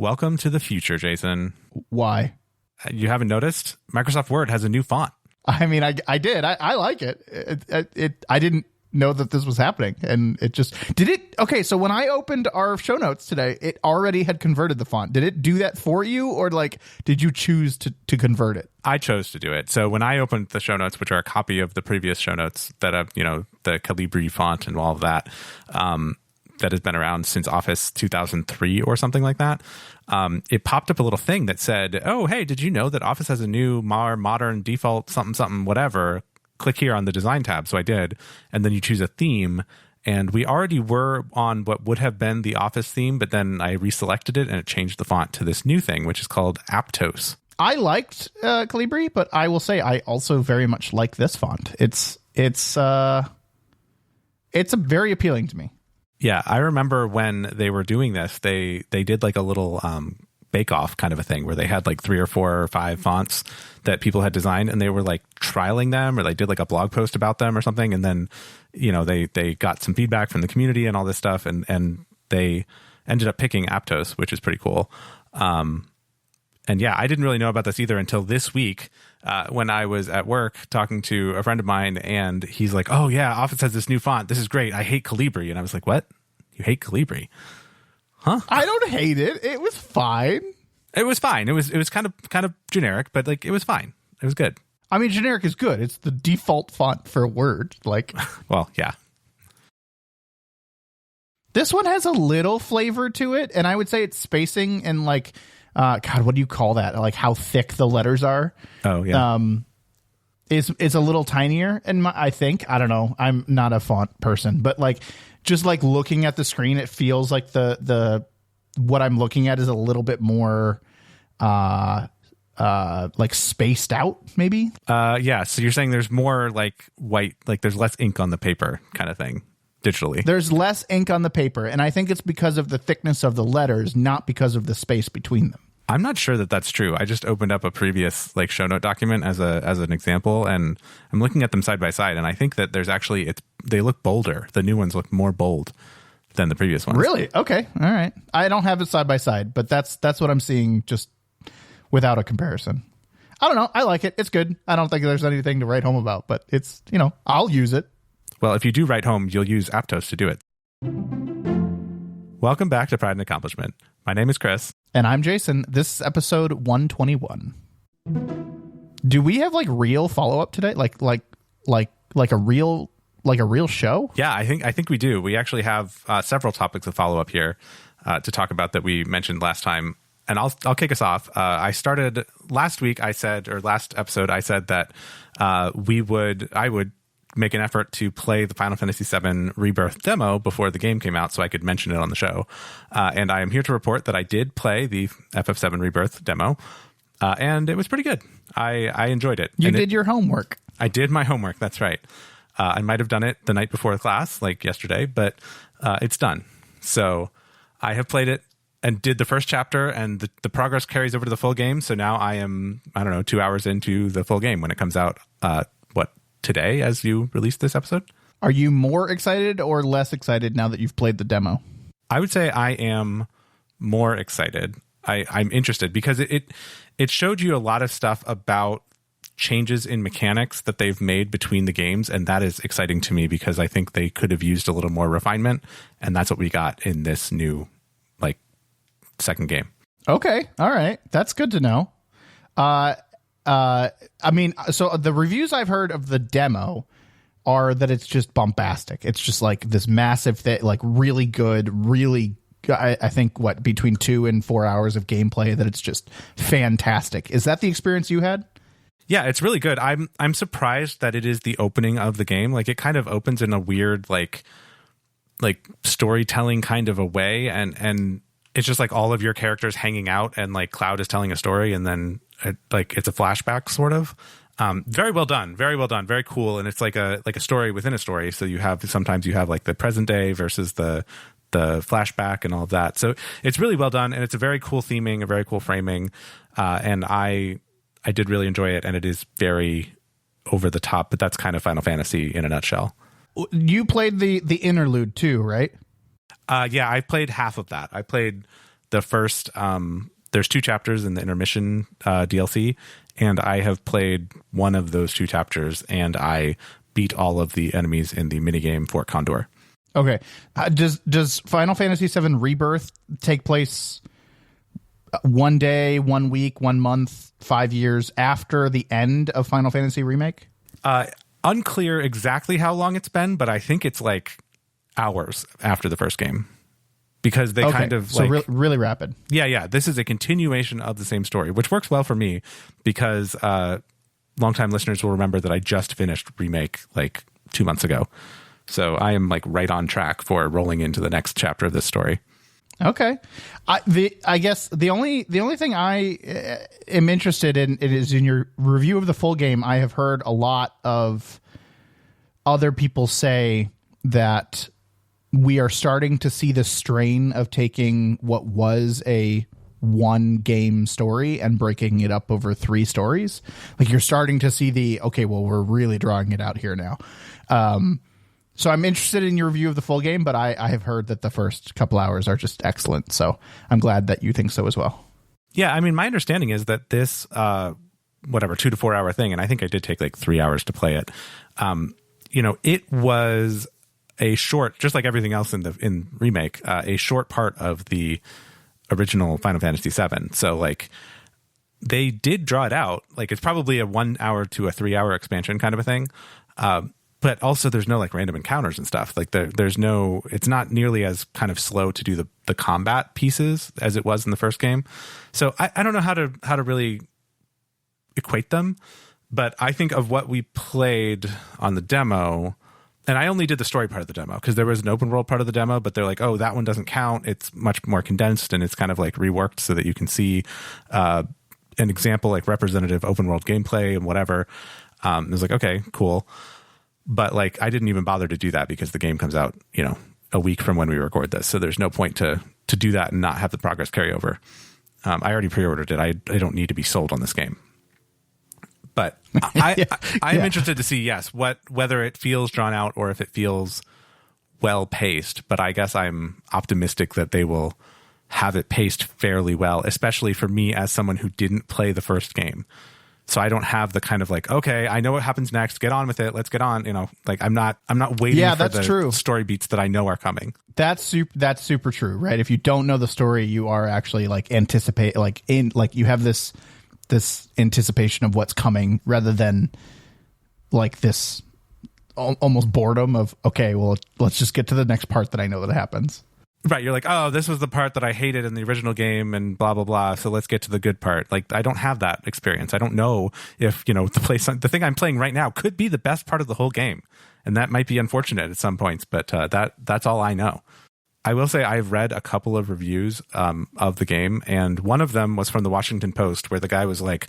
Welcome to the future, Jason. Why? You haven't noticed? Microsoft Word has a new font. I mean, I did. I like it. I didn't know that this was happening, and it just did it. Okay, so when I opened our show notes today, it already had converted the font. Did it do that for you, or like did you choose to convert it? I chose to do it. So when I opened the show notes, which are a copy of the previous show notes that have, the Calibri font and all of that, that has been around since Office 2003 or something like that. It popped up a little thing that said, oh, hey, did you know that Office has a new more modern default something, whatever? Click here on the design tab. So I did. And then you choose a theme. And we already were on what would have been the Office theme, but then I reselected it and it changed the font to this new thing, which is called Aptos. I liked Calibri, but I will say I also very much like this font. It's very appealing to me. Yeah, I remember when they were doing this, they did like a little bake-off kind of a thing where they had like 3 or 4 or 5 fonts that people had designed, and they were like trialing them, or they did like a blog post about them or something, and then they got some feedback from the community and all this stuff, and they ended up picking Aptos, which is pretty cool. And yeah, I didn't really know about this either until this week when I was at work talking to a friend of mine, and he's like, oh yeah, Office has this new font. This is great. I hate Calibri. And I was like, what? You hate Calibri? Huh? I don't hate it. It was fine. It was fine. It was kind of generic, but like it was fine. It was good. I mean, generic is good. It's the default font for Word. Like, well, yeah. This one has a little flavor to it, and I would say it's spacing and like, God, what do you call that? Like how thick the letters are. Oh yeah. Is a little tinier, and I think, I don't know, I'm not a font person, but like just like looking at the screen, it feels like the what I'm looking at is a little bit more like spaced out, maybe. Yeah. So you're saying there's more like white, like there's less ink on the paper kind of thing digitally. There's less ink on the paper, and I think it's because of the thickness of the letters, not because of the space between them. I'm not sure that that's true. I just opened up a previous like show note document as an example, and I'm looking at them side by side, and I think that there's actually they look bolder. The new ones look more bold than the previous ones. Really? Okay. All right. I don't have it side by side, but that's what I'm seeing just without a comparison. I don't know. I like it. It's good. I don't think there's anything to write home about, but it's, I'll use it. Well, if you do write home, you'll use Aptos to do it. Welcome back to Pride and Accomplishment. My name is Chris. And I'm Jason. This is episode 121. Do we have like real follow-up today? Like a real show? Yeah, I think we do. We actually have several topics of follow-up here to talk about that we mentioned last time. And I'll kick us off. I started last week. Last episode, I said that I would make an effort to play the Final Fantasy VII Rebirth demo before the game came out so I could mention it on the show. And I am here to report that I did play the FF7 Rebirth demo, and it was pretty good. I enjoyed it. You did your homework. I did my homework, that's right. I might have done it the night before class, like yesterday, but it's done. So I have played it and did the first chapter, and the progress carries over to the full game. So now I am, 2 hours into the full game when it comes out, today as you release this episode. Are you more excited or less excited now that you've played the demo? I would say I am more excited. I'm interested because it showed you a lot of stuff about changes in mechanics that they've made between the games, and that is exciting to me because I think they could have used a little more refinement, and that's what we got in this new second game. Okay. All right. That's good to know. So the reviews I've heard of the demo are that it's just bombastic. It's just like this massive thing, like really good, I think between 2 and 4 hours of gameplay, that it's just fantastic. Is that the experience you had? Yeah, it's really good. I'm surprised that it is the opening of the game. Like it kind of opens in a weird, like storytelling kind of a way. And it's just like all of your characters hanging out, and like Cloud is telling a story, and then it's a flashback sort of. Very well done, very cool. And it's like a story within a story. So sometimes you have like the present day versus the flashback and all of that. So it's really well done, and it's a very cool theming, a very cool framing. And I did really enjoy it, and it is very over the top, but that's kind of Final Fantasy in a nutshell. You played the interlude too, right? Yeah, I played half of that. I played the first. There's 2 chapters in the intermission DLC, and I have played one of those 2 chapters, and I beat all of the enemies in the minigame Fort Condor. Okay. Does Final Fantasy VII Rebirth take place 1 day, 1 week, 1 month, 5 years after the end of Final Fantasy Remake? Unclear exactly how long it's been, but I think it's like hours after the first game. Because they kind of like... So really rapid. Yeah. This is a continuation of the same story, which works well for me because longtime listeners will remember that I just finished Remake like 2 months ago. So I am like right on track for rolling into the next chapter of this story. Okay. I guess the only thing I am interested in is in your review of the full game. I have heard a lot of other people say that we are starting to see the strain of taking what was a 1 game story and breaking it up over 3 stories. Like you're starting to see we're really drawing it out here now. So I'm interested in your review of the full game, but I have heard that the first couple hours are just excellent. So I'm glad that you think so as well. Yeah, I mean, my understanding is that this, 2 to 4 hour thing, and I think I did take like 3 hours to play it. It was a short, just like everything else in Remake, a short part of the original Final Fantasy VII. So like they did draw it out. Like it's probably a 1 hour to a 3 hour expansion kind of a thing. But also there's no like random encounters and stuff. Like there's no, it's not nearly as kind of slow to do the combat pieces as it was in the first game. So I don't know how to really equate them, but I think of what we played on the demo, and I only did the story part of the demo because there was an open world part of the demo, but they're like, oh, that one doesn't count. It's much more condensed and it's kind of like reworked so that you can see an example, like representative open world gameplay and whatever. It was like, okay, cool. But like, I didn't even bother to do that because the game comes out, a week from when we record this. So there's no point to do that and not have the progress carry over. I already pre-ordered it. I don't need to be sold on this game. But I'm interested to see, yes, whether it feels drawn out or if it feels well paced. But I guess I'm optimistic that they will have it paced fairly well, especially for me as someone who didn't play the first game. So I don't have the kind of like, okay, I know what happens next. Get on with it. Let's get on. Like I'm not waiting for the story beats that I know are coming. That's super true, right? If you don't know the story, you are actually like you have this anticipation of what's coming rather than like this almost boredom of, okay, well, let's just get to the next part that I know that happens. Right. You're like, oh, this was the part that I hated in the original game and blah, blah, blah. So let's get to the good part. Like, I don't have that experience. I don't know if, the thing I'm playing right now could be the best part of the whole game. And that might be unfortunate at some points, but that's all I know. I will say I've read a couple of reviews of the game, and one of them was from the Washington Post where the guy was like,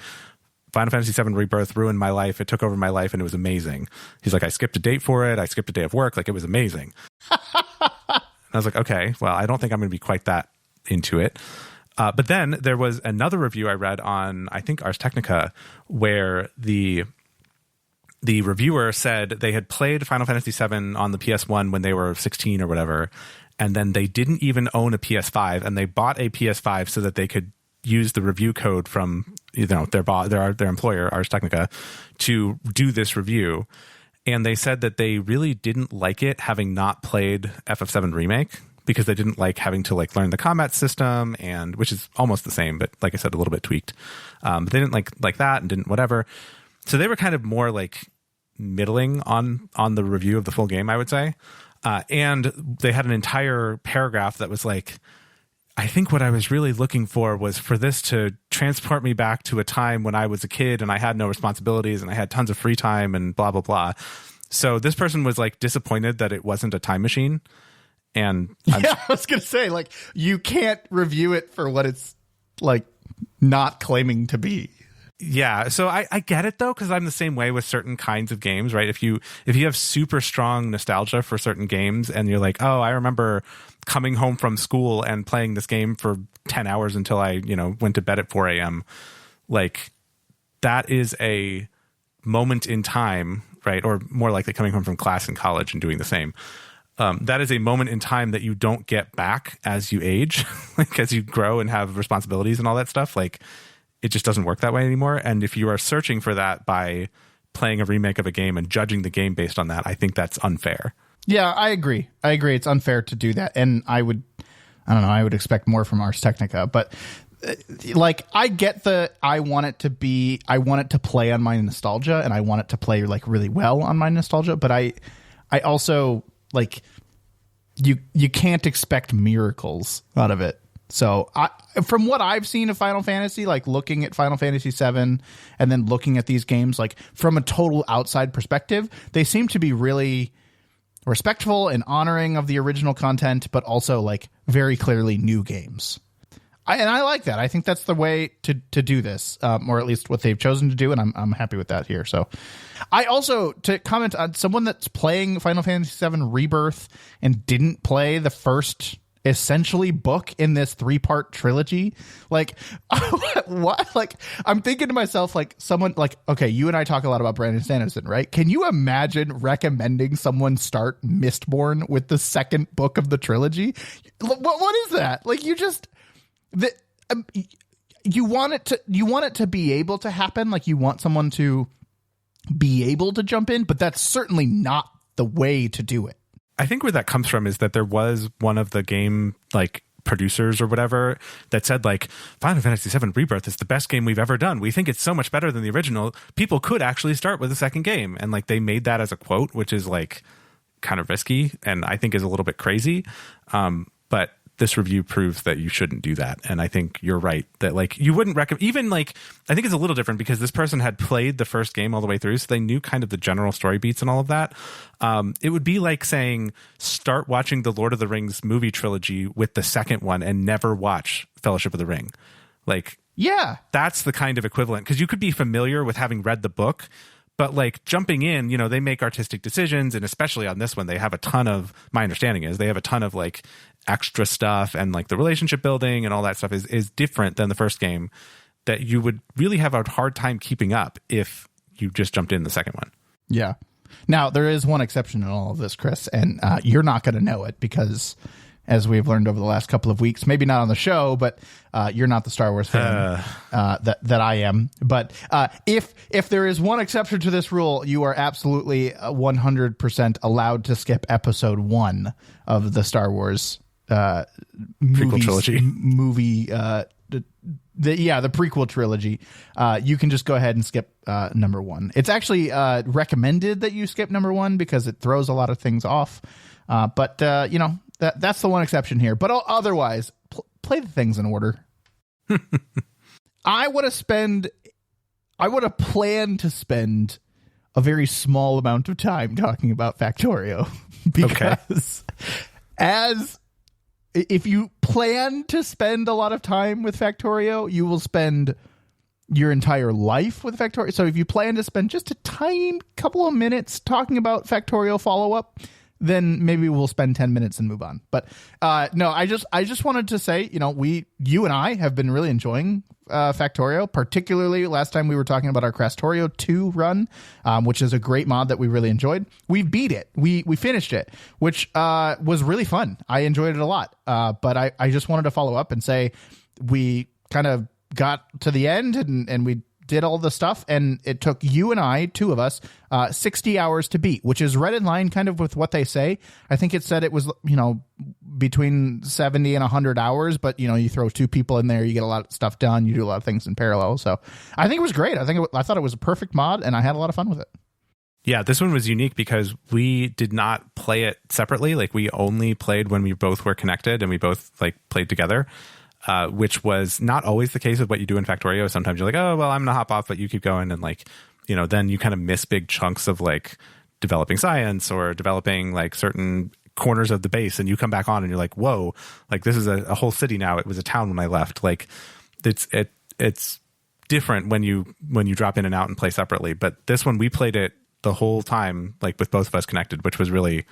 Final Fantasy VII Rebirth ruined my life. It took over my life and it was amazing. He's like, I skipped a date for it. I skipped a day of work. Like, it was amazing. I was like, okay, well, I don't think I'm going to be quite that into it. But then there was another review I read on, I think, Ars Technica, where the reviewer said they had played Final Fantasy VII on the PS1 when they were 16 or whatever, and then they didn't even own a PS5, and they bought a PS5 so that they could use the review code from their employer, Ars Technica, to do this review. And they said that they really didn't like it having not played FF7 Remake because they didn't like having to like learn the combat system, and which is almost the same, but like I said, a little bit tweaked. But they didn't like that and didn't whatever. So they were kind of more like middling on the review of the full game, I would say. And they had an entire paragraph that was like, I think what I was really looking for was for this to transport me back to a time when I was a kid and I had no responsibilities and I had tons of free time and blah, blah, blah. So this person was like disappointed that it wasn't a time machine. And I was going to say, like, you can't review it for what it's like not claiming to be. Yeah. So I get it though, because I'm the same way with certain kinds of games, right? If you have super strong nostalgia for certain games and you're like, oh, I remember coming home from school and playing this game for 10 hours until I, went to bed at 4 a.m. Like, that is a moment in time, right? Or more likely coming home from class in college and doing the same. that is a moment in time that you don't get back as you age, like as you grow and have responsibilities and all that stuff. Like it just doesn't work that way anymore. And if you are searching for that by playing a remake of a game and judging the game based on that, I think that's unfair. Yeah, I agree. It's unfair to do that. And I would expect more from Ars Technica, but like I get I want it to play on my nostalgia, and I want it to play like really well on my nostalgia, but I also like you can't expect miracles out of it. So from what I've seen of Final Fantasy, like looking at Final Fantasy VII and then looking at these games, like from a total outside perspective, they seem to be really respectful and honoring of the original content, but also like very clearly new games. And I like that. I think that's the way to do this, or at least what they've chosen to do, and I'm happy with that here. So, I also, to comment on someone that's playing Final Fantasy VII Rebirth and didn't play the first essentially book in this 3-part trilogy, like what? Like I'm thinking to myself, like someone like, okay, you and I talk a lot about Brandon Sanderson, right? Can you imagine recommending someone start Mistborn with the second book of the trilogy? What is that? Like you want it to be able to happen. Like you want someone to be able to jump in, but that's certainly not the way to do it. I think where that comes from is that there was one of the game like producers or whatever that said like Final Fantasy VII Rebirth is the best game we've ever done. We think it's so much better than the original. People could actually start with a second game. And like they made that as a quote, which is like kind of risky and I think is a little bit crazy. But this review proves that you shouldn't do that. And I think you're right that like you wouldn't recommend, even like, I think it's a little different because this person had played the first game all the way through. So they knew kind of the general story beats and all of that. It would be like saying, start watching the Lord of the Rings movie trilogy with the second one and never watch Fellowship of the Ring. Like, yeah, that's the kind of equivalent. Cause you could be familiar with having read the book, but like jumping in, you know, they make artistic decisions. And especially on this one, they have a ton of, my understanding is they have a ton of like extra stuff and like the relationship building and all that stuff is different than the first game that you would really have a hard time keeping up if you just jumped in the second one. Yeah. Now there is one exception in all of this, Chris, and you're not going to know it because as we've learned over the last couple of weeks, maybe not on the show, but you're not the Star Wars fan that I am. But if there is one exception to this rule, you are absolutely 100% allowed to skip episode 1 of the Star Wars prequel trilogy. The prequel trilogy. You can just go ahead and skip number 1. It's actually recommended that you skip number 1 because it throws a lot of things off. But you know, that's the one exception here. But otherwise, play the things in order. I would have planned to spend a very small amount of time talking about Factorio because if you plan to spend a lot of time with Factorio, you will spend your entire life with Factorio. So if you plan to spend just a tiny couple of minutes talking about Factorio follow-up, then maybe we'll spend 10 minutes and move on. But no, I just wanted to say, you know, you and I have been really enjoying Factorio, particularly last time we were talking about our Crastorio 2 run, which is a great mod that we really enjoyed. We beat it. We finished it, which was really fun. I enjoyed it a lot. But I just wanted to follow up and say we kind of got to the end and we did all the stuff, and it took you and I, 2 of us, 60 hours to beat, which is right in line kind of with what they say. I think it said it was, you know, between 70 and 100 hours, but, you know, you throw 2 people in there, you get a lot of stuff done, you do a lot of things in parallel. So I think it was great. I thought it was a perfect mod, and I had a lot of fun with it. Yeah, this one was unique because we did not play it separately. Like, we only played when we both were connected and we both like played together. Which was not always the case with what you do in Factorio. Sometimes you're like, oh, well, I'm going to hop off, but you keep going. And like, you know, then you kind of miss big chunks of like developing science or developing like certain corners of the base. And you come back on and you're like, whoa, like this is a whole city now. It was a town when I left. Like it's different when you drop in and out and play separately. But this one, we played it the whole time, like with both of us connected, which was really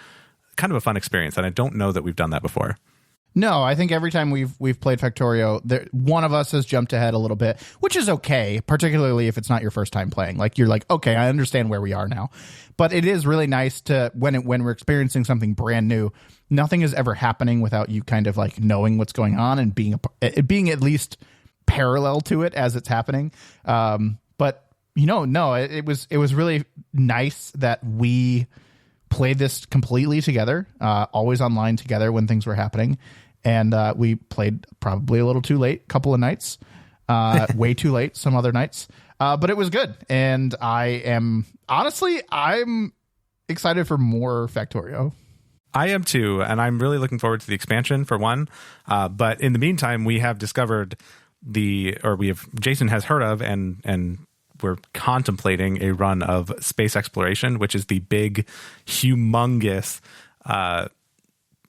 kind of a fun experience. And I don't know that we've done that before. No, I think every time we've played Factorio, one of us has jumped ahead a little bit, which is okay, particularly if it's not your first time playing. Like, you're like, okay, I understand where we are now. But it is really nice to, when we're experiencing something brand new, nothing is ever happening without you kind of like knowing what's going on and being at least parallel to it as it's happening. But no, it was really nice that we played this completely together, always online together when things were happening. And we played probably a little too late, couple of nights, way too late some other nights. But it was good. And I'm excited for more Factorio. I am too. And I'm really looking forward to the expansion for one. But in the meantime, we have discovered Jason has heard of and we're contemplating a run of space exploration, which is the big, humongous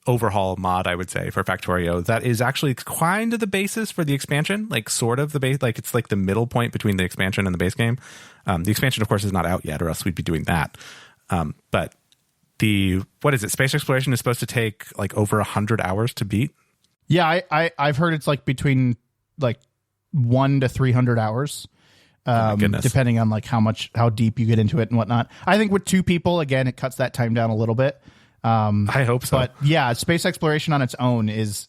overhaul mod, I would say, for Factorio. That is actually kind of the basis for the expansion, like sort of the base, like it's like the middle point between the expansion and the base game. The expansion, of course, is not out yet, or else we'd be doing that. But space exploration is supposed to take like over 100 hours to beat. Yeah, I've heard it's like between like 100 to 300 hours. Depending on like how deep you get into it and whatnot. I think with two people, again, it cuts that time down a little bit. I hope so. But yeah, space exploration on its own is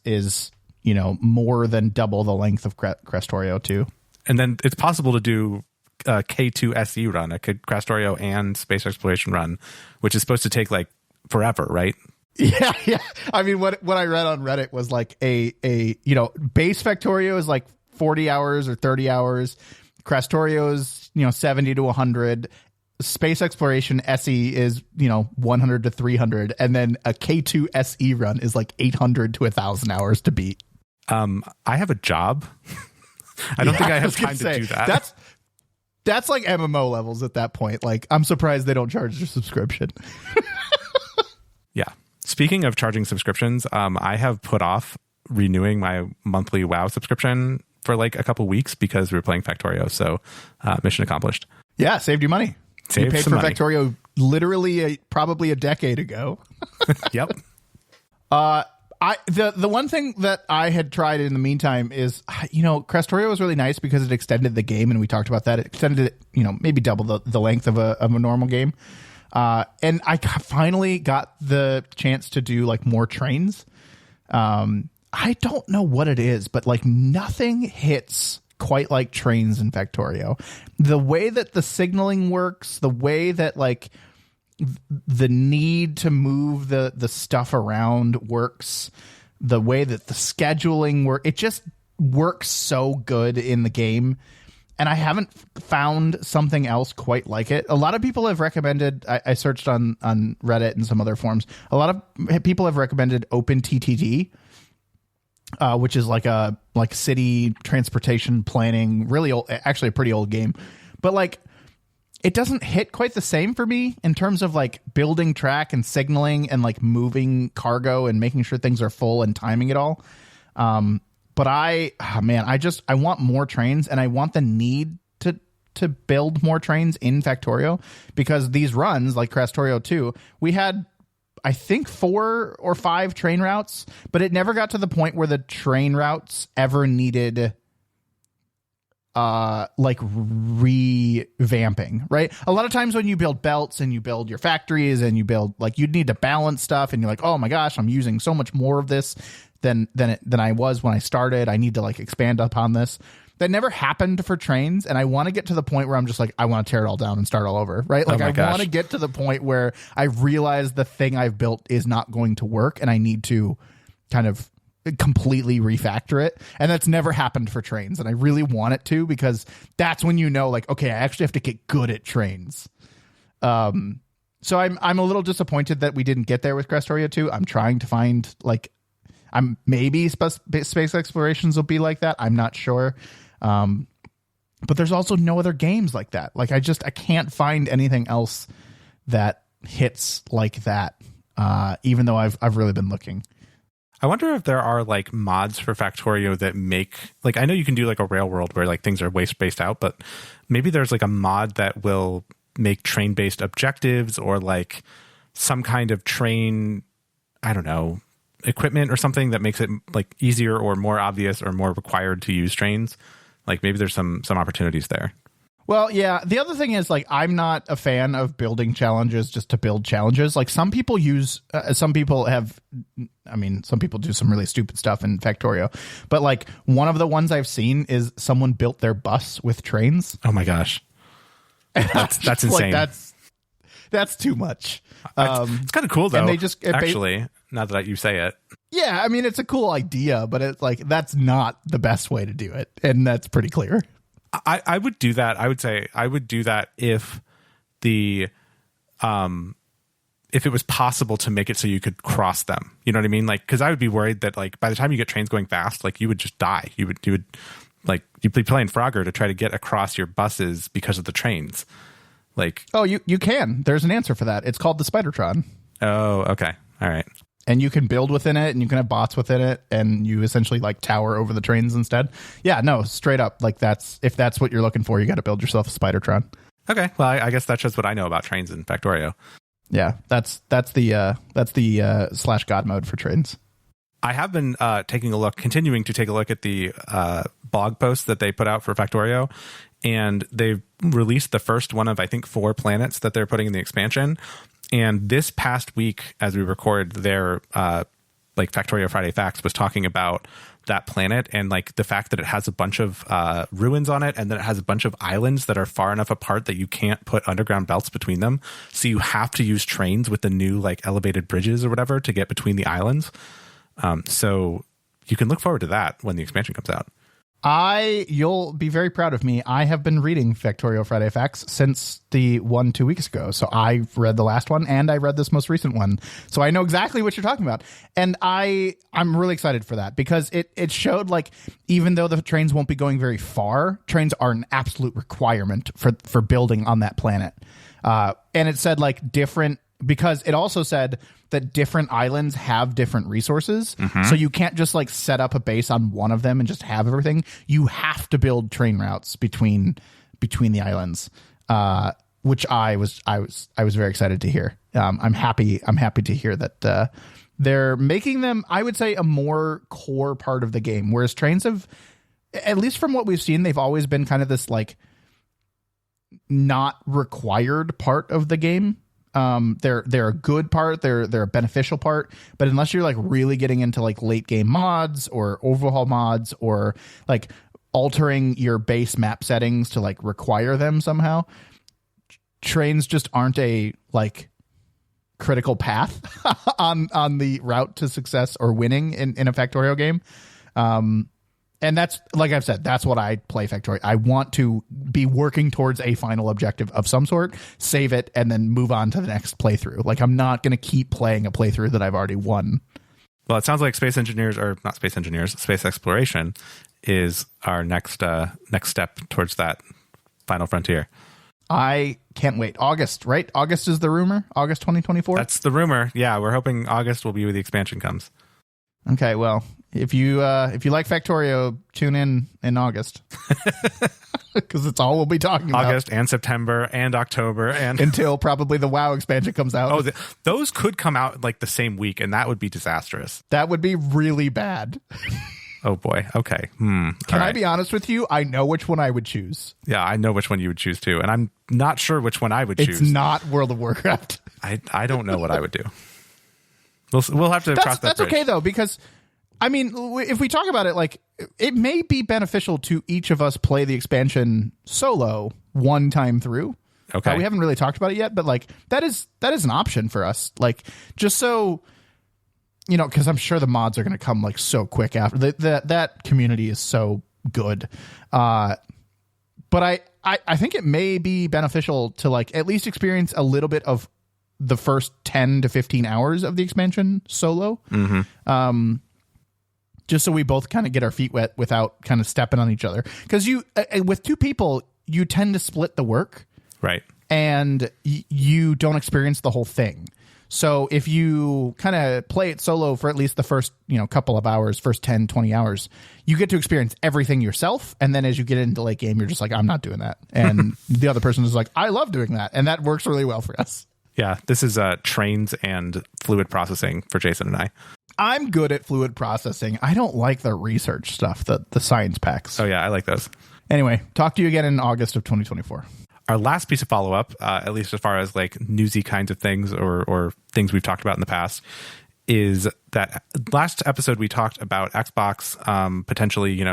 more than double the length of Crestorio 2. And then it's possible to do a K2 SE run, a Crestorio and space exploration run, which is supposed to take like forever, right? Yeah. I mean, what I read on Reddit was like a base Factorio is like 40 hours or 30 hours. Crestorio's 70 to 100. Space exploration SE is 100 to 300, and then a K2 SE run is like 800 to 1,000 hours to beat. I have a job. I don't think I have time to do that. That's like MMO levels at that point. Like, I'm surprised they don't charge a subscription. Yeah. Speaking of charging subscriptions, I have put off renewing my monthly WoW subscription for like a couple weeks because we were playing Factorio. So mission accomplished. Yeah, saved you money. You paid for money. Factorio literally probably a decade ago. Yep. The one thing that I had tried in the meantime is, Crestorio was really nice because it extended the game, and we talked about that. It extended it, maybe double the length of a normal game. And I finally got the chance to do like more trains. I don't know what it is, but like nothing hits quite like trains in Factorio. The way that the signaling works, the way that like the need to move the stuff around works, the way that the scheduling works, it just works so good in the game. And I haven't found something else quite like it. A lot of people have recommended, I searched on Reddit and some other forums, a lot of people have recommended OpenTTD, which is like city transportation planning, really old, actually a pretty old game. But like, it doesn't hit quite the same for me in terms of like building track and signaling and like moving cargo and making sure things are full and timing it all. But I want more trains, and I want the need to build more trains in Factorio, because these runs like Crestorio 2, we had, I think, 4 or 5 train routes, but it never got to the point where the train routes ever needed like revamping, right? A lot of times when you build belts and you build your factories and you build, like, you'd need to balance stuff, and you're like, oh my gosh, I'm using so much more of this than I was when I started. I need to like expand upon this. That never happened for trains, and I want to get to the point where I'm just like, I want to tear it all down and start all over, right? Like, I want to get to the point where I realize the thing I've built is not going to work, and I need to kind of completely refactor it. And that's never happened for trains, and I really want it to, because that's when like, okay, I actually have to get good at trains. So I'm a little disappointed that we didn't get there with Crestorio 2. I'm trying to find maybe space explorations will be like that. I'm not sure. But there's also no other games like that. Like, I can't find anything else that hits like that. Even though I've really been looking. I wonder if there are like mods for Factorio that make, like, I know you can do like a rail world where like things are way spaced out, but maybe there's like a mod that will make train based objectives, or like some kind of train, I don't know, equipment or something that makes it like easier or more obvious or more required to use trains, like maybe there's some opportunities there. Well, yeah. The other thing is, like, I'm not a fan of building challenges just to build challenges. Like, some people some people do some really stupid stuff in Factorio. But, like, one of the ones I've seen is someone built their bus with trains. Oh, my gosh. That's insane. Like, that's too much. It's kind of cool, though, and they just, actually, now that you say it. Yeah, I mean, it's a cool idea, but it's like, that's not the best way to do it. And that's pretty clear. I would do that. I would say I would do that if if it was possible to make it so you could cross them. You know what I mean? Like, because I would be worried that, like, by the time you get trains going fast, like, you would just die. You'd be playing Frogger to try to get across your buses because of the trains. Like, oh, you can. There's an answer for that. It's called the Spidertron. Oh, okay, all right. And you can build within it, and you can have bots within it, and you essentially like tower over the trains instead. Yeah, no, straight up, like if that's what you're looking for, you got to build yourself a Spidertron. Okay, well, I guess that's just what I know about trains in Factorio. Yeah, that's the slash god mode for trains. I have been continuing to take a look at the blog posts that they put out for Factorio, and they've released the first one of, I think, 4 planets that they're putting in the expansion. And this past week, as we record, their like Factorio Friday Facts was talking about that planet and like the fact that it has a bunch of ruins on it, and then it has a bunch of islands that are far enough apart that you can't put underground belts between them. So you have to use trains with the new like elevated bridges or whatever to get between the islands. So you can look forward to that when the expansion comes out. You'll be very proud of me. I have been reading Factorio Friday Facts since the one 2 weeks ago. So I've read the last one and I read this most recent one. So I know exactly what you're talking about. And I'm really excited for that because it showed like, even though the trains won't be going very far, trains are an absolute requirement for building on that planet. And it said like because it also said that different islands have different resources. Mm-hmm. So you can't just like set up a base on one of them and just have everything. You have to build train routes between the islands, which I was very excited to hear. I'm happy to hear that they're making them, I would say, a more core part of the game, whereas trains have, at least from what we've seen, they've always been kind of this like not required part of the game. They're a good part. They're a beneficial part, but unless you're like really getting into like late game mods or overhaul mods or like altering your base map settings to like require them somehow, trains just aren't a like critical path on the route to success or winning in a Factorio game. And that's, like I've said, that's what I play Factorio. I want to be working towards a final objective of some sort, save it, and then move on to the next playthrough. Like, I'm not going to keep playing a playthrough that I've already won. Well, it sounds like space exploration is our next step towards that final frontier. I can't wait. August, right? August is the rumor? August 2024? That's the rumor. Yeah, we're hoping August will be where the expansion comes. Okay, well, if you like Factorio, tune in August, because it's all we'll be talking about. August and September and October and until probably the WoW expansion comes out. Oh, those could come out like the same week, and that would be disastrous. That would be really bad. Oh boy. Okay. Can I be honest with you? I know which one I would choose. Yeah, I know which one you would choose too, and I'm not sure which one I would choose. It's not World of Warcraft. I don't know what I would do. We'll have to cross that That's bridge. okay though, because I mean, if we talk about it, like, it may be beneficial to each of us play the expansion solo one time through. Okay. We haven't really talked about it yet, but like that is an option for us. Like, just so, you know, because I'm sure the mods are going to come like so quick after that community is so good. But I think it may be beneficial to like at least experience a little bit of the first 10 to 15 hours of the expansion solo. Mm-hmm. Just so we both kind of get our feet wet without kind of stepping on each other. Because with two people, you tend to split the work. Right. And you don't experience the whole thing. So if you kind of play it solo for at least the first, couple of hours, first 10, 20 hours, you get to experience everything yourself. And then as you get into late game, you're just like, I'm not doing that. And the other person is like, I love doing that. And that works really well for us. Yeah, this is trains and fluid processing for Jason and I. I'm good at fluid processing. I don't like the research stuff, the science packs. Oh, yeah, I like those. Anyway, talk to you again in August of 2024. Our last piece of follow-up, at least as far as like newsy kinds of things or things we've talked about in the past, is that last episode we talked about Xbox potentially,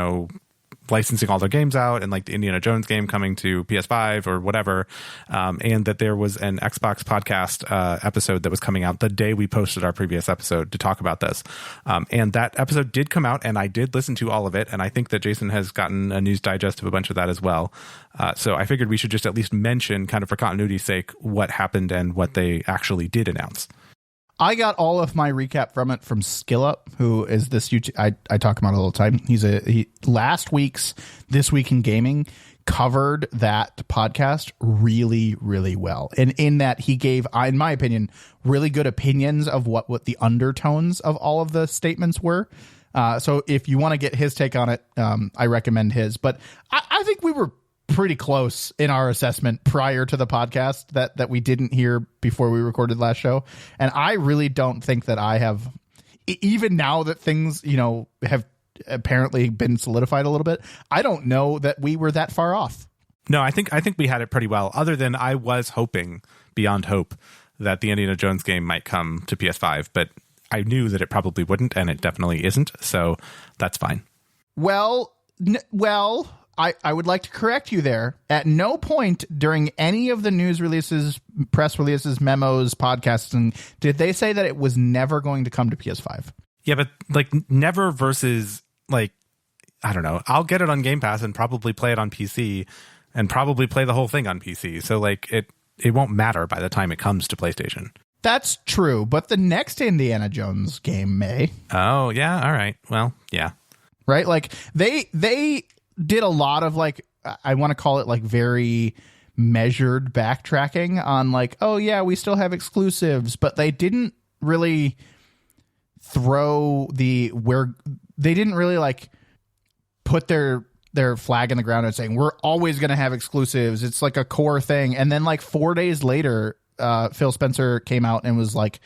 licensing all their games out and like the Indiana Jones game coming to PS5 or whatever, and that there was an Xbox podcast episode that was coming out the day we posted our previous episode to talk about this. And that episode did come out, and I did listen to all of it, and I think that Jason has gotten a news digest of a bunch of that as well. So I figured we should just at least mention, kind of for continuity's sake, what happened and what they actually did announce. I got all of my recap from it from SkillUp, who is this YouTube. I talk about it all the time. He last week's This Week in Gaming covered that podcast really, really well. And in that he gave, in my opinion, really good opinions of what the undertones of all of the statements were. So if you want to get his take on it, I recommend his. But I think we were pretty close in our assessment prior to the podcast that we didn't hear before we recorded last show. And I really don't think that I have, even now that things, have apparently been solidified a little bit, I don't know that we were that far off. No, I think we had it pretty well, other than I was hoping beyond hope that the Indiana Jones game might come to PS5, but I knew that it probably wouldn't, and it definitely isn't. So that's fine. Well, I would like to correct you there. At no point during any of the news releases, press releases, memos, podcasts, and did they say that it was never going to come to PS5. Yeah, but like never versus like, I don't know. I'll get it on Game Pass and probably play it on PC and probably play the whole thing on PC. So like it won't matter by the time it comes to PlayStation. That's true, but the next Indiana Jones game may. Oh, yeah. All right. Well, yeah. Right? Like they did a lot of like, I want to call it like very measured backtracking on like, oh yeah, we still have exclusives, but they didn't really they didn't really like put their flag in the ground and saying we're always going to have exclusives. It's like a core thing. And then like 4 days later, Phil Spencer came out and was like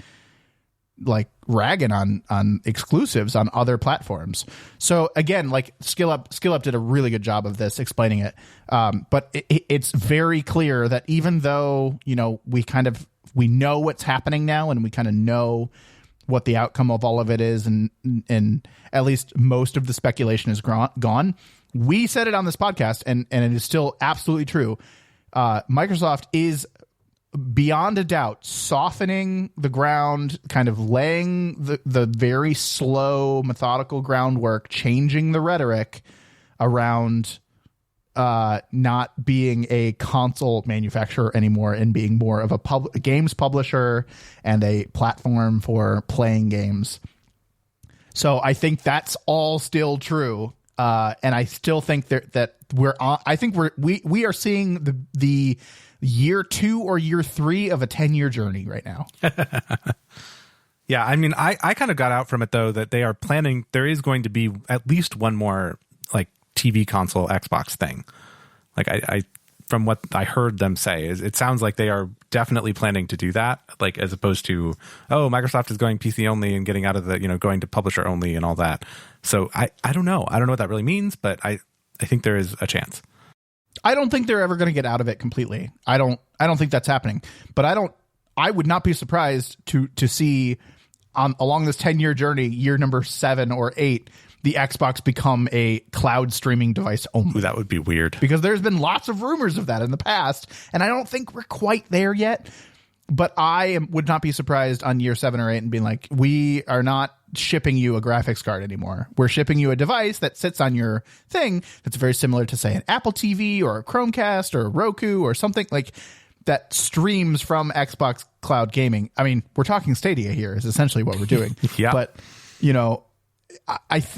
ragging on exclusives on other platforms. So again, like SkillUp did a really good job of this explaining it. But it's very clear that even though, we know what's happening now and we kind of know what the outcome of all of it is. And at least most of the speculation is gone. We said it on this podcast and it is still absolutely true. Microsoft is beyond a doubt softening the ground, kind of laying the very slow, methodical groundwork, changing the rhetoric around not being a console manufacturer anymore and being more of a games publisher and a platform for playing games. So I think that's all still true. And I still think that we are seeing the year 2 or year 3 of a 10-year journey right now. Yeah, I mean, I kind of got out from it, though, that they are planning, there is going to be at least one more like TV console Xbox thing. Like I from what I heard them say, it sounds like they are definitely planning to do that, like as opposed to, oh, Microsoft is going PC only and getting out of the, going to publisher only and all that. So I don't know. I don't know what that really means, but I think there is a chance. I don't think they're ever going to get out of it completely. I don't think that's happening. But I would not be surprised to see along this 10-year journey, year number 7 or 8, the Xbox become a cloud streaming device only. Ooh, that would be weird. Because there's been lots of rumors of that in the past, and I don't think we're quite there yet. But would not be surprised on year 7 or 8 and being like, we are not shipping you a graphics card anymore. We're shipping you a device that sits on your thing that's very similar to, say, an Apple TV or a Chromecast or a Roku or something like that streams from Xbox Cloud Gaming. I mean, we're talking Stadia here is essentially what we're doing. Yeah. But,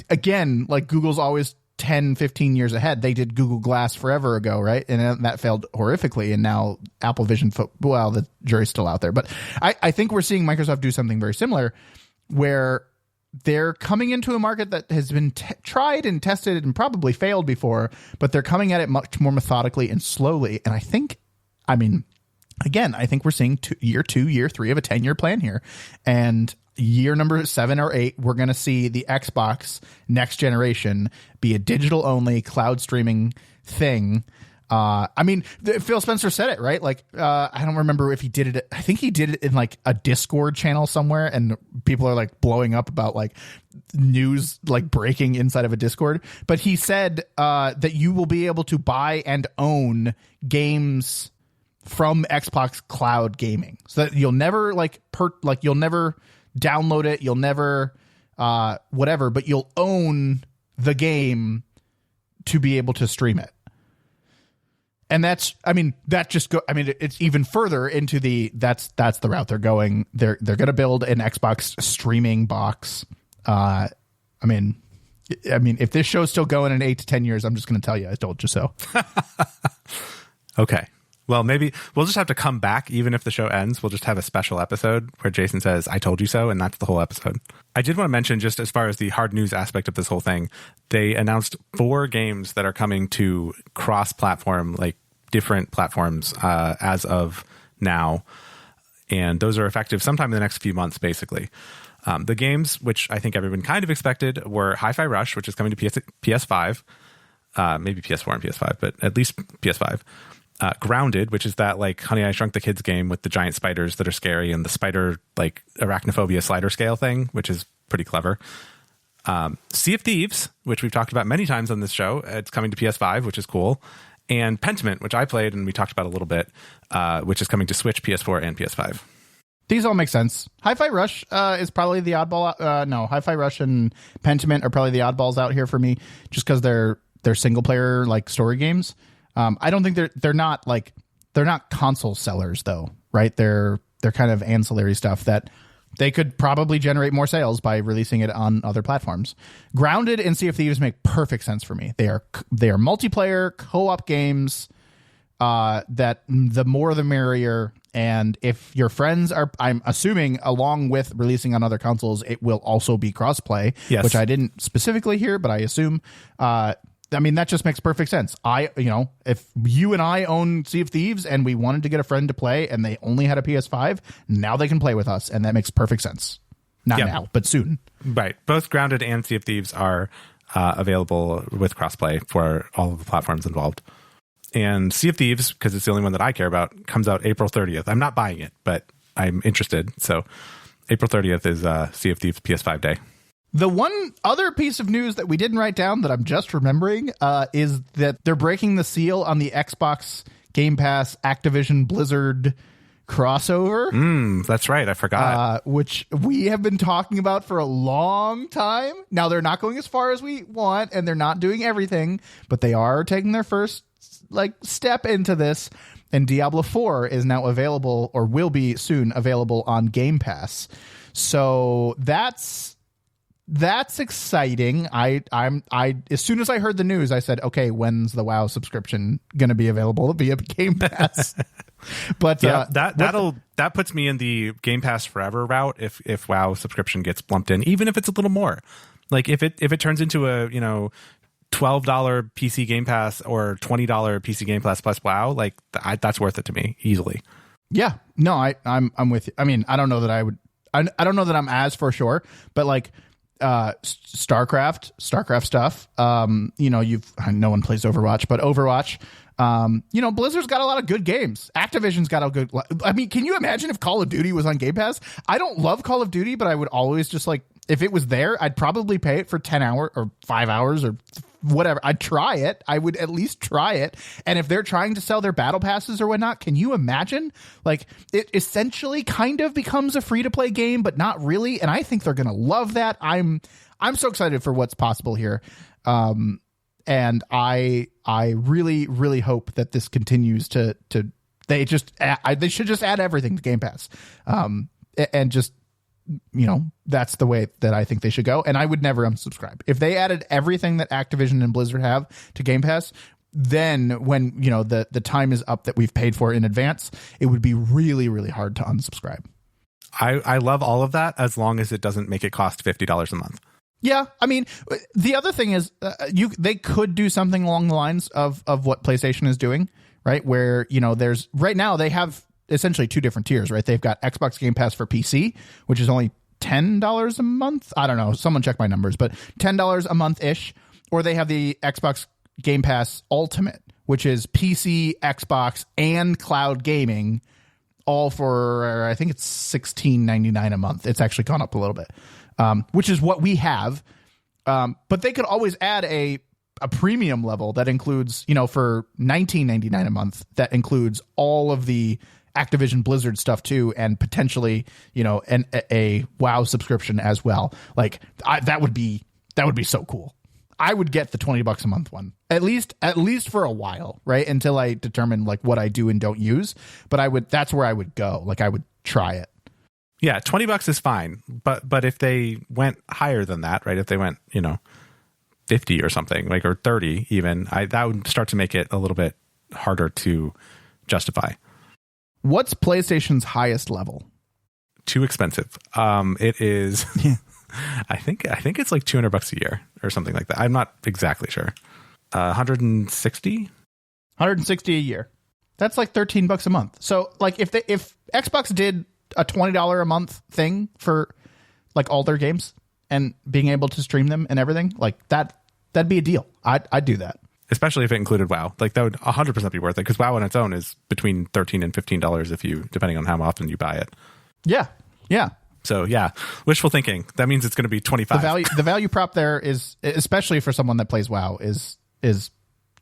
again, like Google's always 10, 15 years ahead. They did Google Glass forever ago, right? And that failed horrifically. And now Apple Vision, well, the jury's still out there. But I think we're seeing Microsoft do something very similar where they're coming into a market that has been tried and tested and probably failed before, but they're coming at it much more methodically and slowly. And I think we're seeing year 2, year 3 of a 10-year plan here. And year number 7 or 8, we're going to see the Xbox next generation be a digital only cloud streaming thing. I mean, Phil Spencer said it, right? Like, I don't remember if he did it. I think he did it in like a Discord channel somewhere, and people are like blowing up about like news like breaking inside of a Discord. But he said that you will be able to buy and own games from Xbox Cloud Gaming, so that you'll never you'll never download it, you'll never whatever, but you'll own the game to be able to stream it. And it's even further into that's the route they're going. They're going to build an Xbox streaming box. I mean, if this show's still going in 8 to 10 years, I'm just going to tell you, I told you so. Okay. Well, maybe we'll just have to come back. Even if the show ends, we'll just have a special episode where Jason says, I told you so. And that's the whole episode. I did want to mention, just as far as the hard news aspect of this whole thing, they announced 4 games that are coming to cross-platform, like different platforms as of now. And those are effective sometime in the next few months, basically. The games, which I think everyone kind of expected, were Hi-Fi Rush, which is coming to PS5, maybe PS4 and PS5, but at least PS5. Grounded, which is that like Honey, I Shrunk the Kids game with the giant spiders that are scary and the spider like arachnophobia slider scale thing, which is pretty clever. Sea of Thieves, which we've talked about many times on this show. It's coming to PS5, which is cool. And Pentiment, which I played and we talked about a little bit, which is coming to Switch, PS4, and PS5. These all make sense. Hi-Fi Rush is probably the oddball. No, Hi-Fi Rush and Pentiment are probably the oddballs out here for me, just because they're single player like story games. I don't think they're not console sellers though, right? They're kind of ancillary stuff that they could probably generate more sales by releasing it on other platforms. Grounded and Sea of Thieves make perfect sense for me. They are multiplayer co-op games that the more the merrier. And if your friends are, I'm assuming, along with releasing on other consoles, it will also be crossplay, yes. Which I didn't specifically hear, but I assume. I mean, that just makes perfect sense. If you and I own Sea of Thieves and we wanted to get a friend to play and they only had a PS5, now they can play with us, and that makes perfect sense. Not now, but soon. Right. Both Grounded and Sea of Thieves are available with crossplay for all of the platforms involved. And Sea of Thieves, because it's the only one that I care about, comes out April 30th. I'm not buying it, but I'm interested. So April 30th is Sea of Thieves PS5 day. The one other piece of news that we didn't write down that I'm just remembering is that they're breaking the seal on the Xbox Game Pass Activision Blizzard crossover. That's right. I forgot. Which we have been talking about for a long time. Now, they're not going as far as we want, and they're not doing everything, but they are taking their first step into this. And Diablo 4 is now available, or will be soon available, on Game Pass. So that's exciting. I as soon as I heard the news, I said, okay, when's the WoW subscription going to be available via Game Pass? But that puts me in the Game Pass forever route if WoW subscription gets lumped in, even if it's a little more. Like if it turns into a $12 PC Game Pass or $20 PC Game Pass plus WoW, that's worth it to me easily. Yeah, no, I'm with you. I mean, I don't know that I would. I don't know that I'm as for sure, but StarCraft stuff. No one plays Overwatch, but Overwatch. Blizzard's got a lot of good games. Activision's got a good. I mean, can you imagine if Call of Duty was on Game Pass? I don't love Call of Duty, but I would always just if it was there, I'd probably pay it for 10 hours or 5 hours or whatever. I'd try it. I would at least try it. And if they're trying to sell their battle passes or whatnot, can you imagine? It essentially kind of becomes a free to play game, but not really. And I think they're going to love that. I'm so excited for what's possible here. And I really, really hope that this continues to they should just add everything to Game Pass. And just, that's the way that I think they should go. And I would never unsubscribe. If they added everything that Activision and Blizzard have to Game Pass, then when, the time is up that we've paid for in advance, it would be really, really hard to unsubscribe. I love all of that as long as it doesn't make it cost $50 a month. Yeah, I mean, the other thing is they could do something along the lines of what PlayStation is doing, right? Where, there's right now they have essentially 2 different tiers, right? They've got Xbox Game Pass for PC, which is only $10 a month. I don't know. Someone check my numbers, but $10 a month ish. Or they have the Xbox Game Pass Ultimate, which is PC, Xbox, and cloud gaming, all for, I think it's $16.99 a month. It's actually gone up a little bit, which is what we have. But they could always add a premium level that includes, for $19.99 a month, that includes all of the Activision Blizzard stuff too, and potentially, a WoW subscription as well. Like that would be so cool. I would get the $20 a month one, at least for a while, right? Until I determine like what I do and don't use. But that's where I would go. Like I would try it. Yeah, $20 is fine. But if they went higher than that, right? If they went, 50 or something, like, or 30 even, that would start to make it a little bit harder to justify. What's PlayStation's highest level? Too expensive. It is, I think it's like $200 a year or something like that. I'm not exactly sure. 160? 160 a year. That's like $13 a month. So like if Xbox did a $20 a month thing for like all their games and being able to stream them and everything, like that'd be a deal. I'd do that. Especially if it included WoW. Like that would 100% be worth it, because WoW on its own is between $13 and $15 depending on how often you buy it. Yeah. Yeah. So yeah, wishful thinking. That means it's going to be 25. The value prop there is, especially for someone that plays WoW, is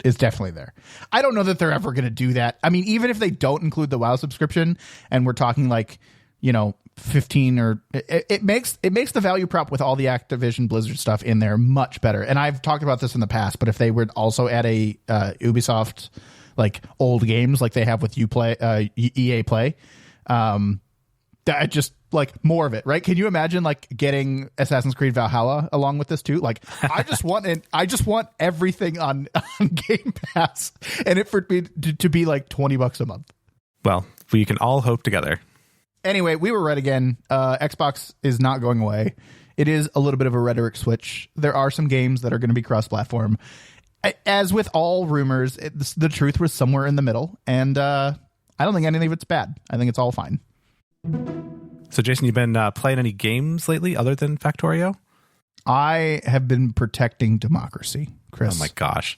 definitely there. I don't know that they're ever going to do that. I mean, even if they don't include the WoW subscription, and we're talking like, 15 or it makes the value prop with all the Activision Blizzard stuff in there much better. And I've talked about this in the past, but if they would also add a Ubisoft like old games like they have with EA Play, that just like more of it, right? Can you imagine like getting Assassin's Creed Valhalla along with this too? Like I just want everything on Game Pass, and it for me to be like $20 a month. Well, we can all hope together. Anyway, we were right again. Xbox is not going away. It is a little bit of a rhetoric switch. There are some games that are going to be cross-platform. As with all rumors, the truth was somewhere in the middle, and I don't think anything of it's bad. I think it's all fine. So, Jason, you've been playing any games lately other than Factorio? I have been protecting democracy, Chris. Oh my gosh,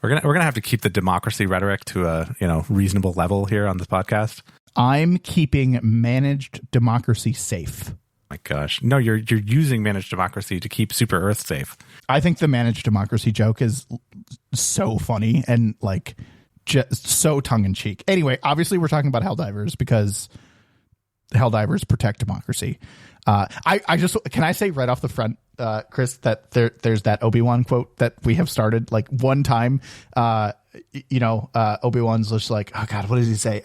we're gonna have to keep the democracy rhetoric to a reasonable level here on this podcast. I'm keeping managed democracy safe. My gosh. No, you're using managed democracy to keep Super Earth safe. I think the managed democracy joke is so funny and like just so tongue in cheek. Anyway, obviously we're talking about Helldivers because Helldivers protect democracy. I just, can I say right off the front, Chris, that there's that Obi-Wan quote that we have started like one time, Obi-Wan's just like, oh God, what does he say?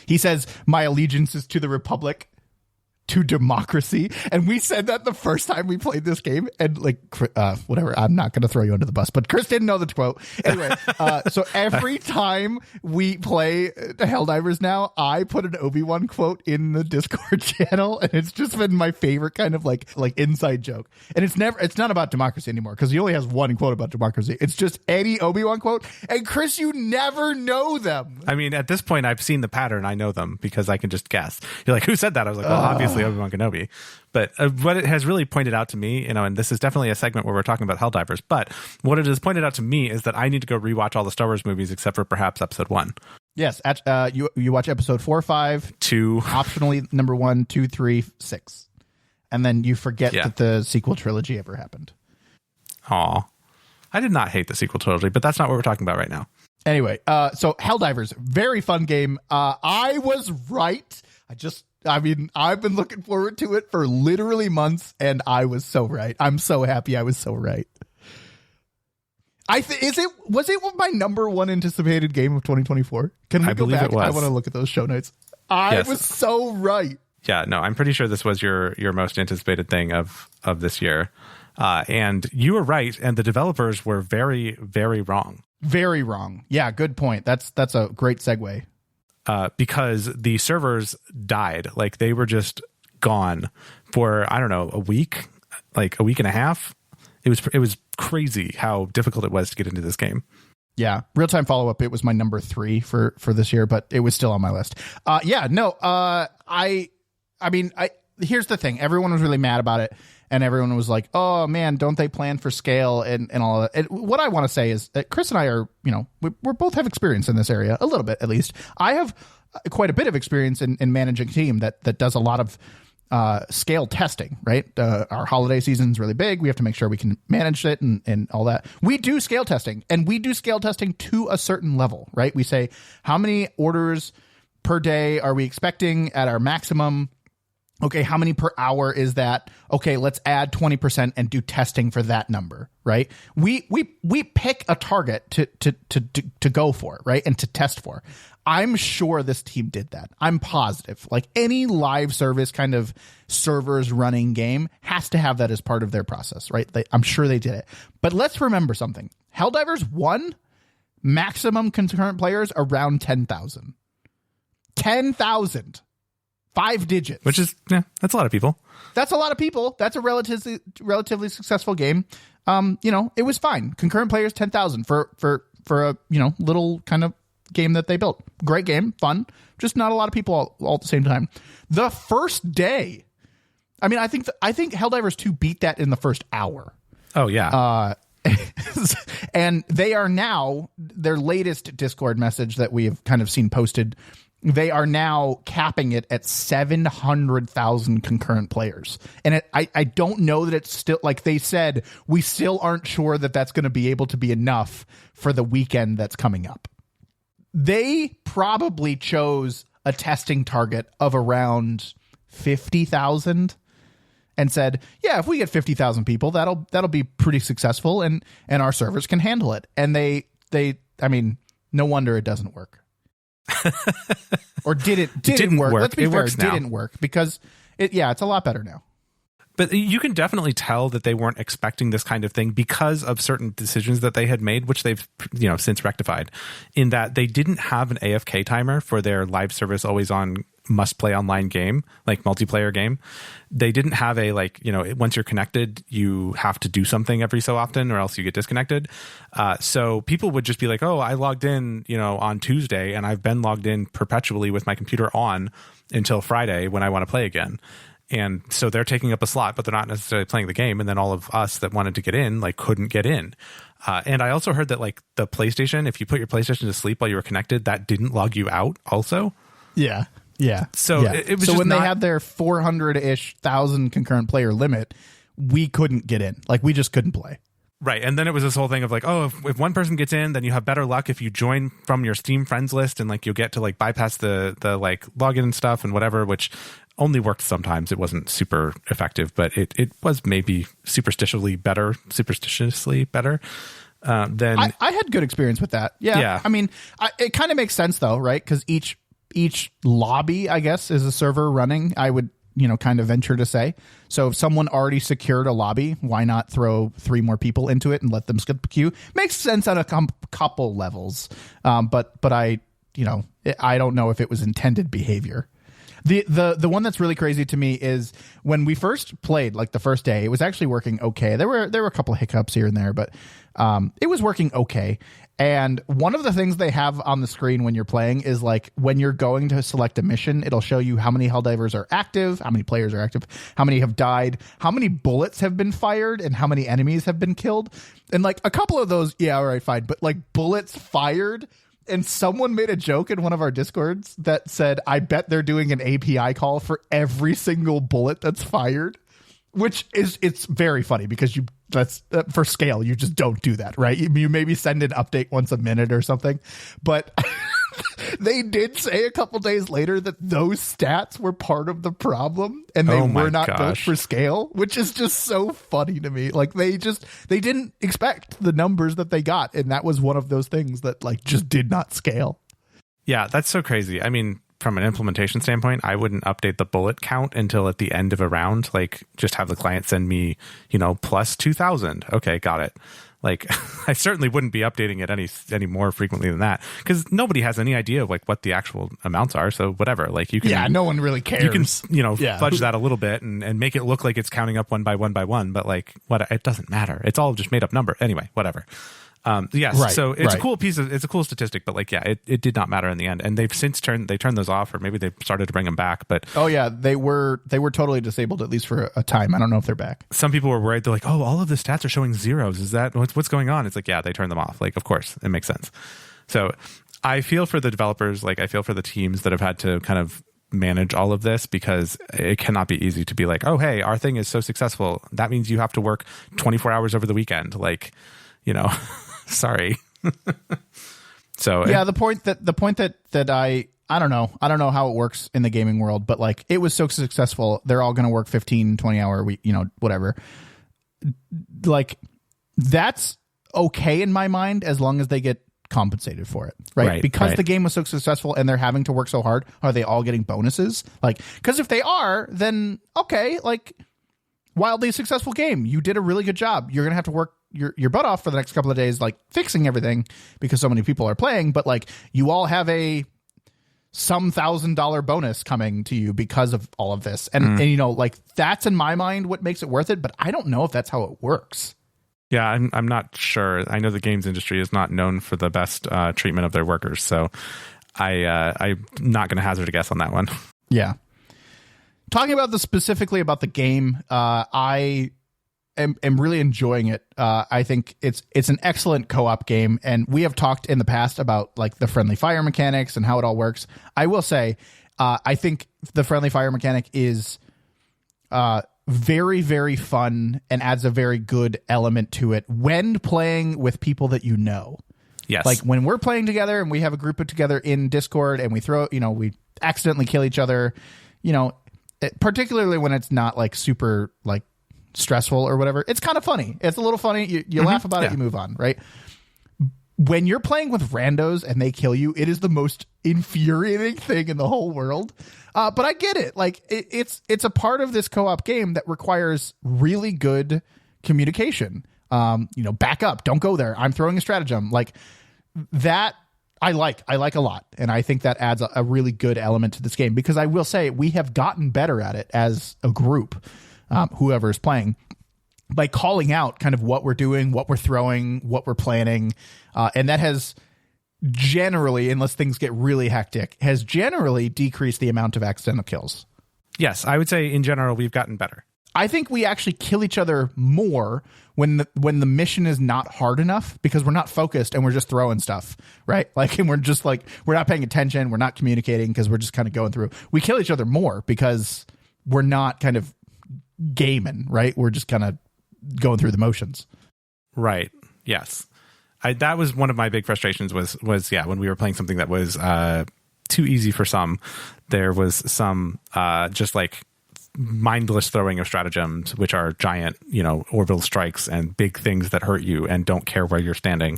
He says, my allegiance is to the Republic, to democracy. And we said that the first time we played this game, and like, whatever, I'm not going to throw you under the bus, but Chris didn't know the quote. Anyway, so every time we play Helldivers now, I put an Obi-Wan quote in the Discord channel, and it's just been my favorite kind of like inside joke. And it's not about democracy anymore, because he only has one quote about democracy. It's just any Obi-Wan quote. And Chris, you never know them. I mean, at this point, I've seen the pattern. I know them because I can just guess. You're like, who said that? I was like, well, obviously Obi-Wan Kenobi. But what it has really pointed out to me, and this is definitely a segment where we're talking about Helldivers, but what it has pointed out to me is that I need to go rewatch all the Star Wars movies except for perhaps episode 1. Yes, you watch episode 4, 5, 2, optionally number 1, 2, 3, 6, and then you forget that the sequel trilogy ever happened. Aw, I did not hate the sequel trilogy, but that's not what we're talking about right now. Anyway, so Helldivers, very fun game. I was right. I've been looking forward to it for literally months, and I was so right. I'm so happy I was so right. Was it my number one anticipated game of 2024? Can we go back? It was. I want to look at those show notes. I was so right. Yeah, no, I'm pretty sure this was your most anticipated thing of this year. And you were right, and the developers were very, very wrong. Very wrong. Yeah, good point. That's a great segue. Because the servers died. Like, they were just gone for, I don't know, a week and a half. It was crazy how difficult it was to get into this game. Yeah. Real-time follow-up, it was my number 3 for this year, but it was still on my list. here's the thing. Everyone was really mad about it. And everyone was like, oh, man, don't they plan for scale and all of that. And what I want to say is that Chris and I are, we're both have experience in this area, a little bit at least. I have quite a bit of experience in managing a team that does a lot of scale testing, right? Our holiday season is really big. We have to make sure we can manage it and all that. We do scale testing, and we do scale testing to a certain level, right? We say, how many orders per day are we expecting at our maximum? Okay, how many per hour is that? Okay, let's add 20% and do testing for that number, right? We pick a target to go for, right? And to test for. I'm sure this team did that. I'm positive. Like any live service kind of servers running game has to have that as part of their process, right? I'm sure they did it. But let's remember something. Helldivers 1, maximum concurrent players around 10,000. 10,000. 5 digits. Which is, that's a lot of people. That's a lot of people. That's a relatively successful game. It was fine. Concurrent players, 10,000 for a, little kind of game that they built. Great game, fun. Just not a lot of people all at the same time. The first day, I think Helldivers 2 beat that in the first hour. Oh, yeah. And they are now, their latest Discord message that we have kind of seen posted, they are now capping it at 700,000 concurrent players. And I don't know that it's still, like they said, we still aren't sure that that's going to be able to be enough for the weekend that's coming up. They probably chose a testing target of around 50,000 and said, yeah, if we get 50,000 people, that'll be pretty successful and our servers can handle it. And no wonder it doesn't work. Or didn't work. Let's be fair, it didn't work because it's a lot better now. But you can definitely tell that they weren't expecting this kind of thing because of certain decisions that they had made, which they've since rectified, in that they didn't have an AFK timer for their live service always on must play online game, like multiplayer game. They didn't have a once you're connected, you have to do something every so often or else you get disconnected. So people would just be like, oh, I logged in, on Tuesday and I've been logged in perpetually with my computer on until Friday when I want to play again. And so they're taking up a slot, but they're not necessarily playing the game. And then all of us that wanted to get in, couldn't get in. And I also heard that the PlayStation, if you put your PlayStation to sleep while you were connected, that didn't log you out also. Yeah. Yeah. So it was so when they had their 400-ish thousand concurrent player limit, we couldn't get in. Like we just couldn't play. Right. And then it was this whole thing of if one person gets in, then you have better luck if you join from your Steam friends list and you'll get to bypass the login and stuff and whatever, which only worked sometimes. It wasn't super effective, but it was maybe superstitiously better than I had good experience with that. Yeah. It kind of makes sense though, right? Because each lobby, I guess, is a server running. I would kind of venture to say. So if someone already secured a lobby, why not throw 3 more people into it and let them skip the queue? Makes sense on a couple levels. But I don't know if it was intended behavior. The one that's really crazy to me is when we first played, the first day, it was actually working okay. There were a couple of hiccups here and there, but it was working okay. And one of the things they have on the screen when you're playing is when you're going to select a mission, it'll show you how many Helldivers are active, how many players are active, how many have died, how many bullets have been fired, and how many enemies have been killed. And a couple of those, yeah, all right, fine. But bullets fired. And someone made a joke in one of our Discords that said, I bet they're doing an API call for every single bullet that's fired, it's very funny because that's for scale. You just don't do that, right? You maybe send an update once a minute or something, but they did say a couple days later that those stats were part of the problem and they were not built for scale, which is just so funny to me. They didn't expect the numbers that they got. And that was one of those things that just did not scale. Yeah, that's so crazy. From an implementation standpoint, I wouldn't update the bullet count until at the end of a round. Just have the client send me, plus 2,000. Okay, got it. I certainly wouldn't be updating it any more frequently than that because nobody has any idea of what the actual amounts are. So whatever, you can. Yeah, no one really cares. You can, fudge that a little bit and make it look like it's counting up one by one by one. But what? It doesn't matter. It's all just made up number anyway. Whatever. Yes, Right, so it's right. a cool it's a cool statistic, but like, yeah, it did not matter in the end, and they've since turned those off, or maybe they've started to bring them back. But Oh yeah, they were totally disabled, at least for a time. I don't know if they're back. some people were worried. They're like, oh, all of the stats are showing zeros. Is that what's going on? It's like, yeah, they turned them off. Like, of course, it makes sense. So I feel for the developers, like I feel for the teams that have had to kind of manage all of this, because it cannot be easy to be like, oh, hey, our thing is so successful, that means you have to work 24 hours over the weekend. Like, sorry. So yeah, the point that I don't know how it works in the gaming world, but like, it was so successful, they're all going to work 15-20 hour week, whatever. Like, that's okay in my mind, as long as they get compensated for it, right? Because the game was so successful and they're having to work so hard, are they all getting bonuses? Like, because if they are, then okay, like, wildly successful game, you did a really good job, you're gonna have to work your butt off for the next couple of days, like fixing everything because so many people are playing, but like, you all have a some $1,000 bonus coming to you because of all of this, and like, that's in my mind what makes it worth it, but I don't know if that's how it works. Yeah, I'm not sure. I know the games industry is not known for the best treatment of their workers, so I'm not going to hazard a guess on that one. Yeah. Talking about specifically about the game, I am really enjoying it. I think it's an excellent co-op game, and we have talked in the past about like the friendly fire mechanics and how it all works. I will say, I think the friendly fire mechanic is very, very fun and adds a very good element to it when playing with people that you know. Yes. Like, when we're playing together and we have a group together in Discord and we throw, we accidentally kill each other, particularly when it's not like super like stressful or whatever, it's kind of funny. It's a little funny. You laugh about it, you move on, right? When you're playing with randos and they kill you, it is the most infuriating thing in the whole world. But I get it. Like, it's a part of this co-op game that requires really good communication. Back up, don't go there, I'm throwing a stratagem. Like, that I like a lot. And I think that adds a really good element to this game, because I will say we have gotten better at it as a group, whoever is playing, by calling out kind of what we're doing, what we're throwing, what we're planning. And that has generally, unless things get really hectic, has generally decreased the amount of accidental kills. Yes, I would say in general we've gotten better. I think we actually kill each other more when the mission is not hard enough, because we're not focused and we're just throwing stuff, right? Like, and we're just like, we're not paying attention, we're not communicating, because we're just kind of going through. We kill each other more because we're not kind of gaming, right? We're just kind of going through the motions. Right. Yes. That was one of my big frustrations was when we were playing something that was too easy for some. There was some just like mindless throwing of stratagems, which are giant, orbital strikes and big things that hurt you and don't care where you're standing.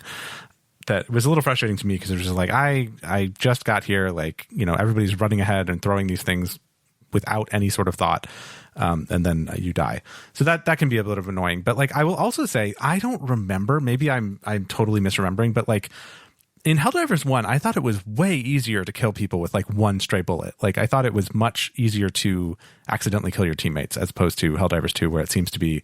That was a little frustrating to me, because it was just like, I just got here, like, everybody's running ahead and throwing these things without any sort of thought. And then you die. So that can be a little bit annoying. But like, I will also say, I don't remember, maybe I'm totally misremembering, but like in Helldivers 1, I thought it was way easier to kill people with like one stray bullet. Like, I thought it was much easier to accidentally kill your teammates, as opposed to Helldivers 2, where it seems to be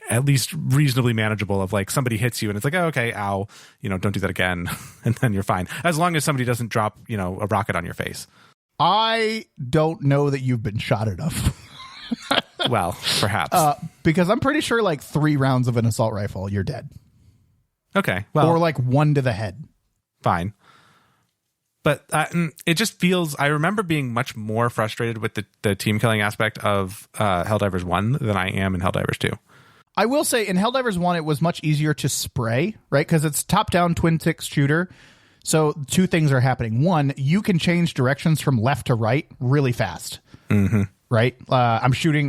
at least reasonably manageable, of like, somebody hits you and it's like, oh, okay, ow, don't do that again. And then you're fine. As long as somebody doesn't drop, a rocket on your face. I don't know that you've been shot enough. Well, perhaps. Because I'm pretty sure like 3 rounds of an assault rifle, you're dead. Okay. Well, or like 1 to the head. Fine. But it just feels, I remember being much more frustrated with the team killing aspect of Helldivers 1 than I am in Helldivers 2. I will say in Helldivers 1, it was much easier to spray, right? Because it's top-down twin-stick shooter. So 2 things are happening. 1, you can change directions from left to right really fast. Mm-hmm. Right? I'm shooting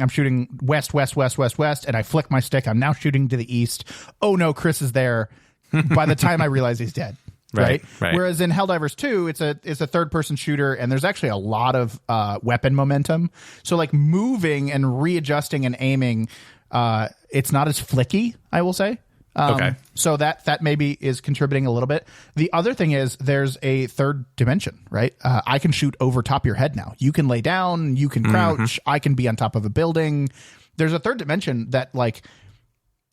west, and I flick my stick. I'm now shooting to the east. Oh no, Chris is there. By the time I realize he's dead. Right. Whereas in Helldivers 2, it's a third-person shooter, and there's actually a lot of weapon momentum. So like moving and readjusting and aiming, it's not as flicky, I will say. Okay. So that maybe is contributing a little bit. The other thing is there's a third dimension, right? I can shoot over top your head now. You can lay down, you can crouch, I can be on top of a building. There's a third dimension that like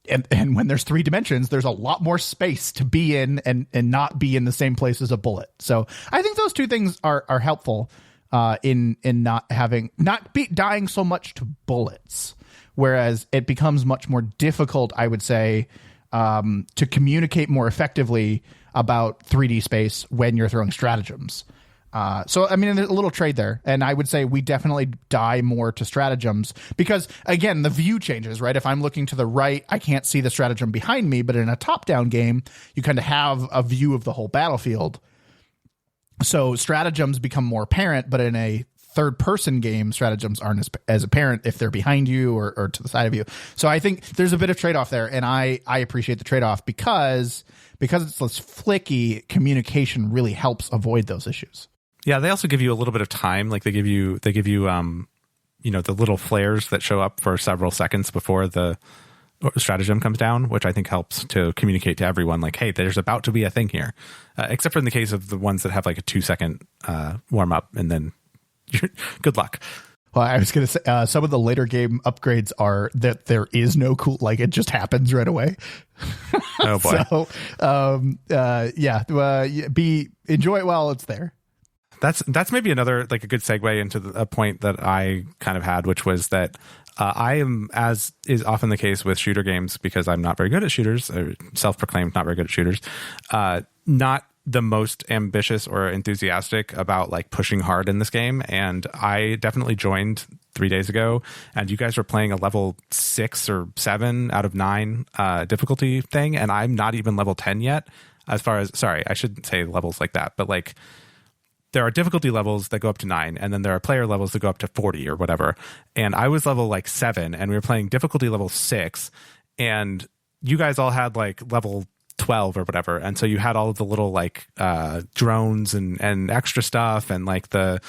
and when there's 3 dimensions, there's a lot more space to be in and not be in the same place as a bullet. So I think those 2 things are helpful in not dying so much to bullets, whereas it becomes much more difficult, I would say, to communicate more effectively about 3D space when you're throwing stratagems. So, I mean, there's a little trade there. And I would say we definitely die more to stratagems because, again, the view changes, right? If I'm looking to the right, I can't see the stratagem behind me. But in a top-down game, you kind of have a view of the whole battlefield. So stratagems become more apparent, but in a third-person game, stratagems aren't as apparent if they're behind you or to the side of you. So I think there's a bit of trade-off there, and I appreciate the trade-off because it's less flicky, communication really helps avoid those issues. Yeah, they also give you a little bit of time. Like they give you the little flares that show up for several seconds before the stratagem comes down, which I think helps to communicate to everyone like, hey, there's about to be a thing here. Except for in the case of the ones that have like a 2-second warm up and then good luck. Well, I was going to say some of the later game upgrades are that there is no cool, like it just happens right away. Oh boy. Enjoy it while it's there. That's maybe another like a good segue into a point that I kind of had, which was that I am, as is often the case with shooter games, because I'm not very good at shooters, or self-proclaimed not very good at shooters, not the most ambitious or enthusiastic about like pushing hard in this game. And I definitely joined 3 days ago, and you guys were playing a level 6 or 7 out of 9 difficulty thing, and I'm not even level 10 yet. Sorry, I shouldn't say levels like that, but like, there are difficulty levels that go up to 9, and then there are player levels that go up to 40 or whatever. And I was level like 7, and we were playing difficulty level 6, and you guys all had like level 12 or whatever. And so you had all of the little like drones and extra stuff, and like the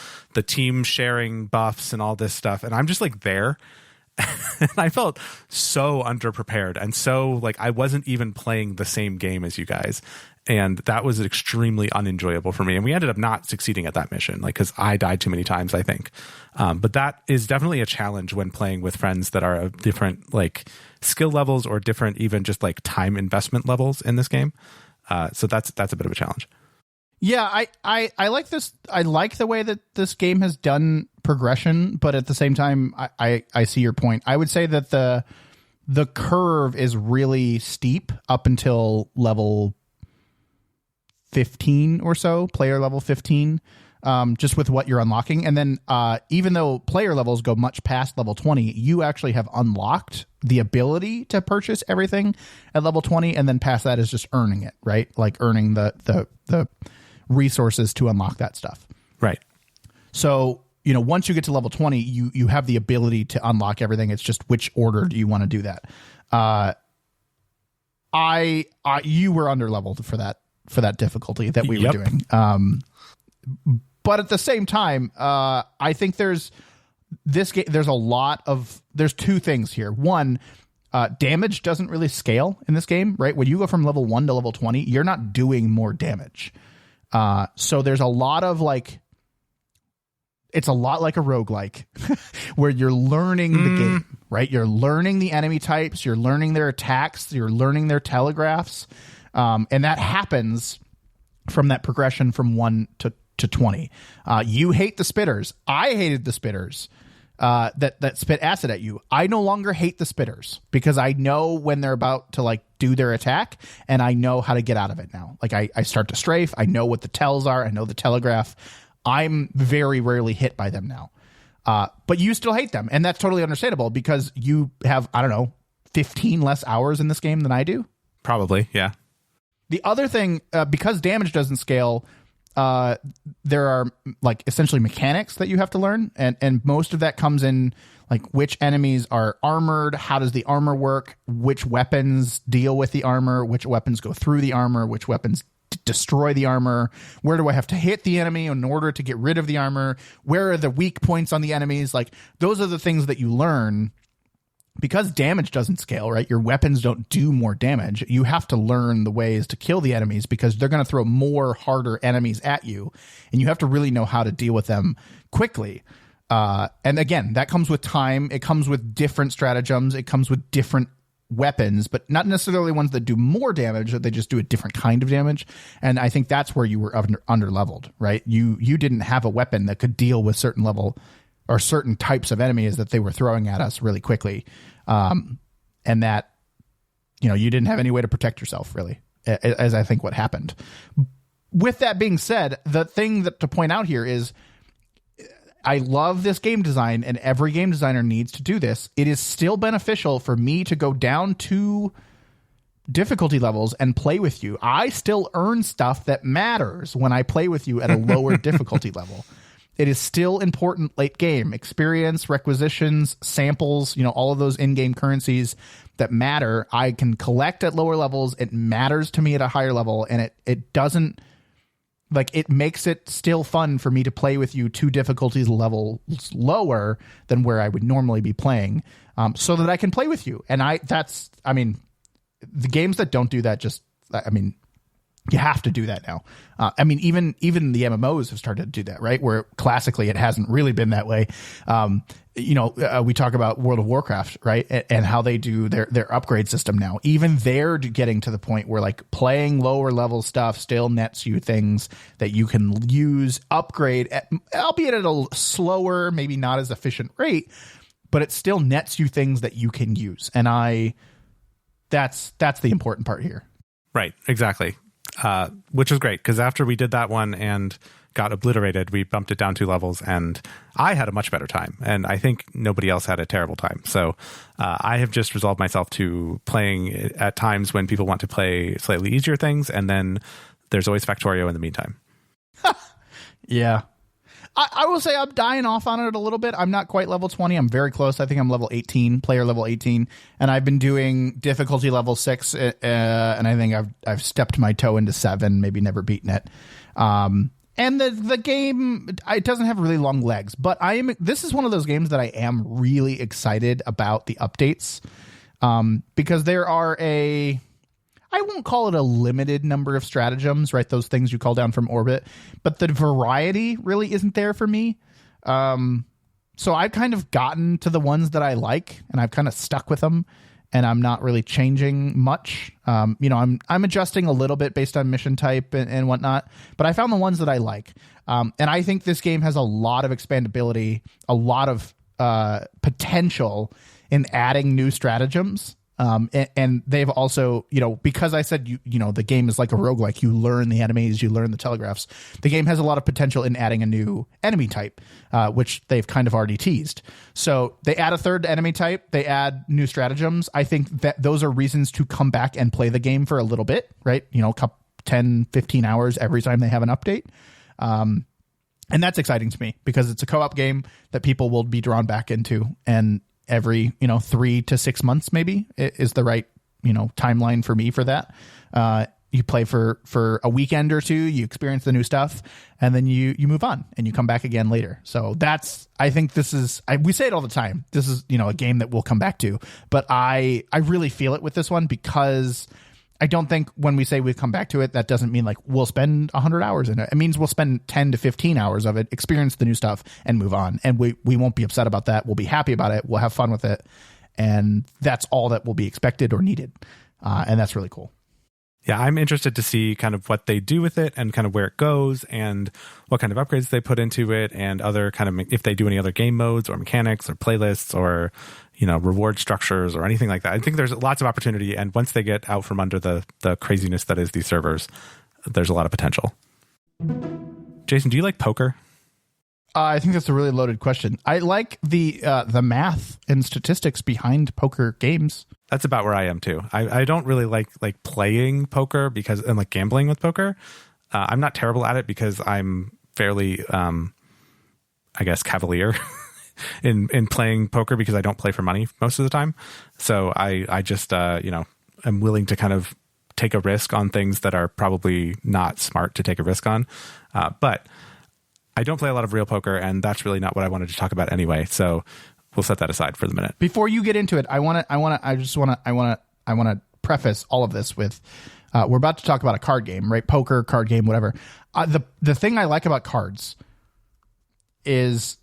team sharing buffs and all this stuff. And I'm just like there. And I felt so underprepared, and so like I wasn't even playing the same game as you guys. And that was extremely unenjoyable for me. And we ended up not succeeding at that mission, like, because I died too many times, I think. But that is definitely a challenge when playing with friends that are of different, like, skill levels or different, even just like time investment levels in this game. So that's a bit of a challenge. Yeah, I like this. I like the way that this game has done progression, but at the same time, I see your point. I would say that the curve is really steep up until level 15 or so, player level 15, just with what you're unlocking. And then even though player levels go much past level 20, you actually have unlocked the ability to purchase everything at level 20, and then past that is just earning it, right? Like earning the resources to unlock that stuff. Right. So, once you get to level 20, you have the ability to unlock everything. It's just which order do you want to do that? You were under leveled for that difficulty that we were doing. But at the same time, I think there's two things here. One, damage doesn't really scale in this game, right? When you go from level 1 to level 20, you're not doing more damage. So there's a lot of like, it's a lot like a roguelike where you're learning the game, right? You're learning the enemy types, you're learning their attacks, you're learning their telegraphs. And that happens from that progression from 1 to 20. You hate the spitters. I hated the spitters that spit acid at you. I no longer hate the spitters because I know when they're about to like do their attack, and I know how to get out of it now. Like I start to strafe. I know what the tells are. I know the telegraph. I'm very rarely hit by them now. But you still hate them. And that's totally understandable because you have, 15 less hours in this game than I do. Probably, yeah. The other thing, because damage doesn't scale, there are like essentially mechanics that you have to learn. And most of that comes in like which enemies are armored, how does the armor work, which weapons deal with the armor, which weapons go through the armor, which weapons destroy the armor, where do I have to hit the enemy in order to get rid of the armor, where are the weak points on the enemies. Like those are the things that you learn. Because damage doesn't scale, right? Your weapons don't do more damage. You have to learn the ways to kill the enemies because they're going to throw more harder enemies at you. And you have to really know how to deal with them quickly. And again, that comes with time. It comes with different stratagems. It comes with different weapons, but not necessarily ones that do more damage, that they just do a different kind of damage. And I think that's where you were under leveled, right? You didn't have a weapon that could deal with certain level or certain types of enemies that they were throwing at us really quickly. And that, you didn't have any way to protect yourself, really, as I think what happened. With that being said, the thing that to point out here is I love this game design, and every game designer needs to do this. It is still beneficial for me to go down 2 difficulty levels and play with you. I still earn stuff that matters when I play with you at a lower difficulty level. It is still important late game. Experience, requisitions, samples, all of those in-game currencies that matter, I can collect at lower levels. It matters to me at a higher level, and it doesn't... it makes it still fun for me to play with you 2 difficulties levels lower than where I would normally be playing, so that I can play with you. And the games that don't do that you have to do that now. Even the MMOs have started to do that, right? Where classically it hasn't really been that way. We talk about World of Warcraft, right? And how they do their upgrade system now. Even they're getting to the point where playing lower level stuff still nets you things that you can use, upgrade, albeit at a slower, maybe not as efficient rate, but it still nets you things that you can use. And that's the important part here. Right. Exactly. Which is great, because after we did that one and got obliterated, we bumped it down 2 levels, and I had a much better time, and I think nobody else had a terrible time. So I have just resolved myself to playing at times when people want to play slightly easier things, and then there's always Factorio in the meantime. Yeah. I will say I'm dying off on it a little bit. I'm not quite level 20. I'm very close. I think I'm level 18, player level 18. And I've been doing difficulty level 6. And I think I've stepped my toe into 7, maybe never beaten it. And the game, it doesn't have really long legs. But this is one of those games that I am really excited about the updates. Because there are I won't call it a limited number of stratagems, right? Those things you call down from orbit, but the variety really isn't there for me. So I've kind of gotten to the ones that I like, and I've kind of stuck with them, and I'm not really changing much. I'm adjusting a little bit based on mission type and whatnot, but I found the ones that I like. And I think this game has a lot of expandability, a lot of potential in adding new stratagems. And they've also, because I said, the game is like a roguelike, you learn the enemies, you learn the telegraphs. The game has a lot of potential in adding a new enemy type, which they've kind of already teased. So they add a third enemy type, they add new stratagems. I think that those are reasons to come back and play the game for a little bit, right? 10, 15 hours every time they have an update. And that's exciting to me because it's a co-op game that people will be drawn back into, and every 3 to 6 months maybe is the right timeline for me for that. You play for a weekend or 2, you experience the new stuff, and then you move on and you come back again later. So I think this is, we say it all the time, this is a game that we'll come back to, but I really feel it with this one, because I don't think when we say we come back to it, that doesn't mean we'll spend 100 hours in it. It means we'll spend 10 to 15 hours of it, experience the new stuff, and move on. And we won't be upset about that. We'll be happy about it. We'll have fun with it. And that's all that will be expected or needed. And that's really cool. Yeah, I'm interested to see kind of what they do with it and kind of where it goes and what kind of upgrades they put into it, and other kind of, if they do any other game modes or mechanics or playlists or, reward structures or anything like that. I think there's lots of opportunity. And once they get out from under the craziness that is these servers, there's a lot of potential. Jason, do you like poker? I think that's a really loaded question. I like the math and statistics behind poker games. That's about where I am too. I don't really like playing poker and like gambling with poker. I'm not terrible at it because I'm fairly, I guess, cavalier in playing poker, because I don't play for money most of the time. So I just, I'm willing to kind of take a risk on things that are probably not smart to take a risk on. But I don't play a lot of real poker, and that's really not what I wanted to talk about anyway. So we'll set that aside for the minute. Before you get into it, I want to preface all of this with, we're about to talk about a card game, right? Poker, card game, whatever. The thing I like about cards is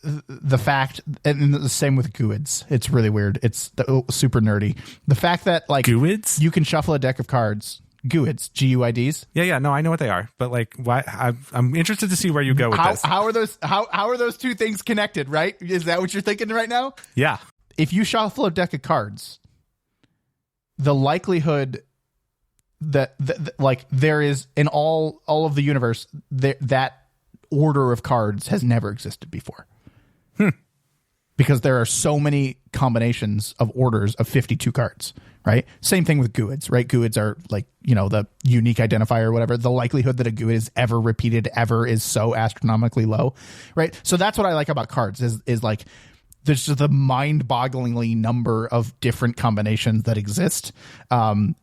the fact, and the same with GUIDs. It's really weird. It's super nerdy. The fact that like GUIDs, you can shuffle a deck of cards. GUIDs, GUIDs. Yeah. No, I know what they are, but like, why? I'm interested to see where you go with this. How are those? How are those two things connected? Right? Is that what you're thinking right now? Yeah. If you shuffle a deck of cards, the likelihood that like there is in all of the universe that order of cards has never existed before. Because there are so many combinations of orders of 52 cards, right? Same thing with GUIDs, right? GUIDs are like, the unique identifier or whatever. The likelihood that a GUID is ever repeated ever is so astronomically low, right? So that's what I like about cards is like there's just a mind-bogglingly number of different combinations that exist. And